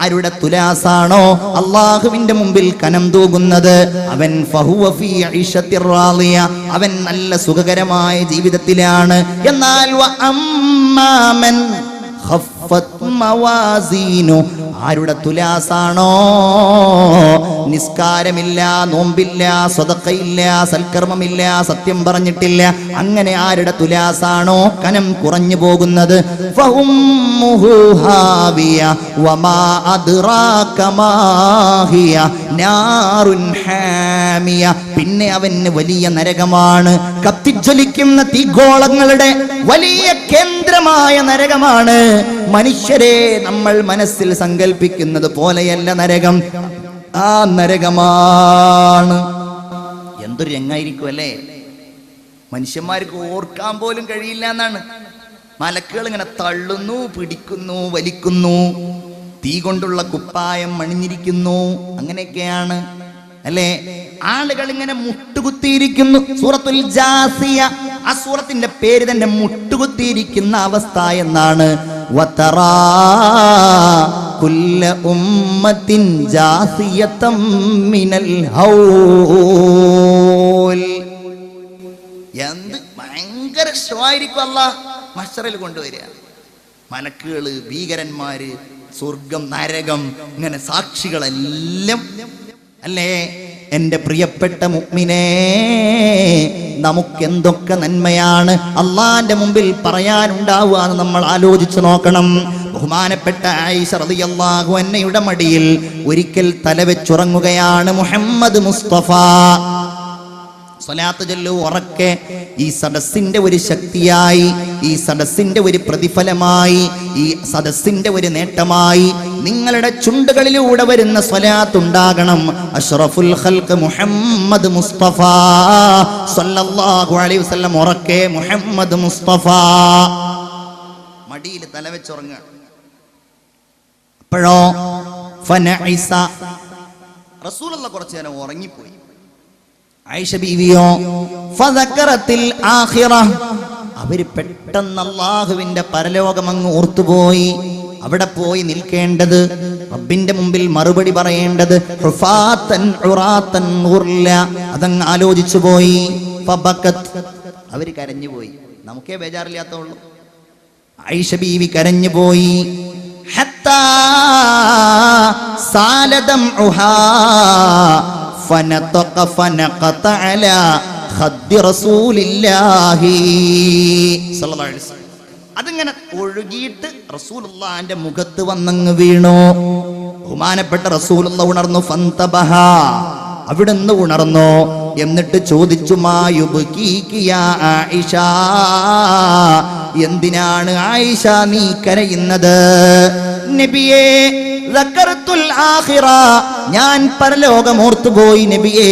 ആരുടെ തുലാസാണോ അള്ളാഹുവിന്റെ മുമ്പിൽ കനം തൂകുന്നത്, അവൻ അവൻ നല്ല സുഖകരമായ ജീവിതത്തിലാണ്. എന്നാൽ ആരുടെ തുലാസാണോ നിസ്കാരമില്ല, നോമ്പില്ല, സ്വതക്കയില്ല, സൽക്കർമ്മമില്ല, സത്യം പറഞ്ഞിട്ടില്ല, അങ്ങനെ ആരുടെ തുലാസാണോ കനം കുറഞ്ഞു പോകുന്നത്, പിന്നെ അവന് വലിയ നരകമാണ്. കത്തിജ്വലിക്കുന്ന തീഗോളങ്ങളുടെ വലിയ കേന്ദ്രമായ നരകമാണ്. മനുഷ്യരെ, നമ്മൾ മനസ്സിൽ സങ്കല്പിക്കുന്നത് പോലെയല്ല നരകം. ആ നരകമാണ്. എന്തൊരു രംഗായിരിക്കും അല്ലേ? മനുഷ്യന്മാർക്ക് ഓർക്കാൻ പോലും കഴിയില്ല എന്നാണ്. മലക്കുകൾ ഇങ്ങനെ തള്ളുന്നു, പിടിക്കുന്നു, വലിക്കുന്നു, തീ കൊണ്ടുള്ള കുപ്പായം അണിഞ്ഞിരിക്കുന്നു, അങ്ങനെയൊക്കെയാണ് അല്ലേ? ആളുകൾ ഇങ്ങനെ മുട്ടുകുത്തിയിരിക്കുന്നു. സൂറത്തുൽ ജാസിയ, ആ സൂറത്തിന്റെ പേര് തന്നെ മുട്ടുകുത്തിയിരിക്കുന്ന അവസ്ഥ എന്നാണ്. വതറാ കുല്ല ഉമ്മത്തിൻ ജാസിയതം മിനൽ ഹൗൽ. എന്ത് ഭയങ്കര ഷോയായിരിക്കും അല്ലാഹ് മഹ്ശറിൽ കൊണ്ടുവരിക. മലക്കുകള്, ഭീകരന്മാര്, സ്വർഗം, നരകം, ഇങ്ങനെ സാക്ഷികളെല്ലാം അല്ലേ? എന്റെ പ്രിയപ്പെട്ട മുഅ്മിനേ, നമുക്കെന്തൊക്കെ നന്മയാണ് അള്ളാന്റെ മുമ്പിൽ പറയാനുണ്ടാവുക എന്ന് നമ്മൾ ആലോചിച്ചു നോക്കണം. ബഹുമാനപ്പെട്ട ആയിഷ റളിയല്ലാഹു അൻഹയുടെ മടിയിൽ ഒരിക്കൽ തലവെച്ചുറങ്ങുകയാണ് മുഹമ്മദ് മുസ്തഫ. സ്വലാത്ത് ചൊല്ലു ഉറക്കെ. ഈ സദസ്സിന്റെ ഒരു ശക്തിയായി, ഈ സദസ്സിന്റെ ഒരു പ്രതിഫലമായി, ഈ സദസ്സിന്റെ ഒരു നേട്ടമായി നിങ്ങളുടെ ചുണ്ടുകളിലൂടെ വരുന്ന സ്വലാത്ത് ഉണ്ടാകണം. അഷ്റഫുൽ ഖൽഖ് മുഹമ്മദ് മുസ്തഫ സല്ലല്ലാഹു അലൈഹി വസല്ലം. ഉറക്കെ മുഹമ്മദ് മുസ്തഫ. മടിയിൽ തലവെച്ചുറങ്ങുക. അപ്പോഴോ ഫനഇസ, റസൂലുള്ളാഹി കുറച്ചു നേരം ഉറങ്ങിപ്പോയി. ആയിഷ ബീവിയോ ഫദക്കറത്തിൽ ആഖിറ, അവര് പെട്ടെന്ന് അല്ലാഹുവിന്റെ പരലോകം അങ്ങ് ഓർത്തുപോയി. അവിടെ പോയി നിൽക്കേണ്ടത്, റബ്ബിന്റെ മുമ്പിൽ മറുപടി പറയേണ്ടത്, ഹുഫാത്തൻ ഉറാത്തൻ ഉർല, അതങ്ങ് ആലോചിച്ചു പോയി. ഫബക്കത്, അവര് കരഞ്ഞുപോയി. നമുക്കേ ബേജാറില്ലാത്തുള്ളൂ. ആയിഷ ബീവി കരഞ്ഞുപോയി. ഹത്താ സാലദം ഉഹാ ഫനതഖ ഫനഖത അലാ ഖദ്ദി റസൂലില്ലാഹി സ്വല്ലല്ലാഹു അലൈഹി വസല്ലം. അതിങ്ങനെ ഒഴുകിയിട്ട് റസൂലുള്ളാഹിന്റെ മുഖത്ത് വന്നങ്ങ് വീണു. ബഹുമാനപ്പെട്ട റസൂലുള്ളാഹി ഉണർന്നു. ഫന്തബഹ, അവിടുന്ന് ഉണർന്നു. എന്നിട്ട് ചോദിച്ചു, മാ യുബ്കീകി യാ ആയിഷ, എന്തിനാണ് ആയിഷ നീ കരയുന്നത്? നബിയേ, ദക്കർത്തുൽ ആഖിറ, ഞാൻ പരലോകം ഓർത്തുപോയി നബിയേ.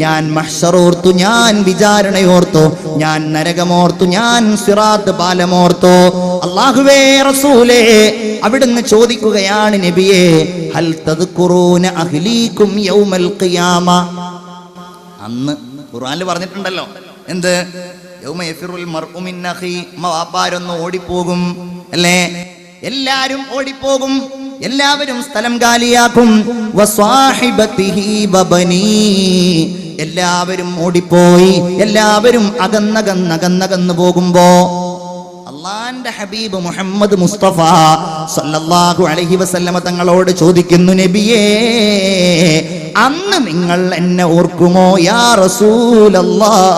ഞാൻ മഹ്ശർ ഓർത്തു, ഞാൻ വിചാരണയോർത്തു, ഞാൻ നരകമോർത്തു, ഞാൻ സിറാത്ത് പാലമോർത്തു. അല്ലാഹുവേ, റസൂലേ, അവിടുന്ന് ചോദിക്കുകയാണ് നബിയേ, ഹൽ തദ്കുറൂന അഹ്ലീകും യൗമൽ ഖിയാമ. അന്ന് ഖുർആനിൽ പറഞ്ഞിട്ടുണ്ടല്ലോ, എന്ത്? യൗമ യഫിറുൽ മർഉ മിൻ അഖി, വാപ്പാരൊന്ന് ഓടിപ്പോകും അല്ലേ? എല്ലാരും ഓടിപ്പോകും, എല്ലാവരും സ്ഥലം കാലിയാക്കും. വസ്വാഹിബതിഹി വബനി, എല്ലാവരും ഓടിപ്പോയി, എല്ലാവരും അകന്നകന്നു പോകുമ്പോ അള്ളാന്റെ ഹബീബ് മുഹമ്മദ് മുസ്തഫ സല്ലല്ലാഹു അലൈഹി വസല്ലമ തങ്ങളോട് ചോദിക്കുന്നു, നബിയേ, അന്ന് നിങ്ങൾ എന്നെ ഓർക്കുമോ യാ റസൂലല്ലാഹ്?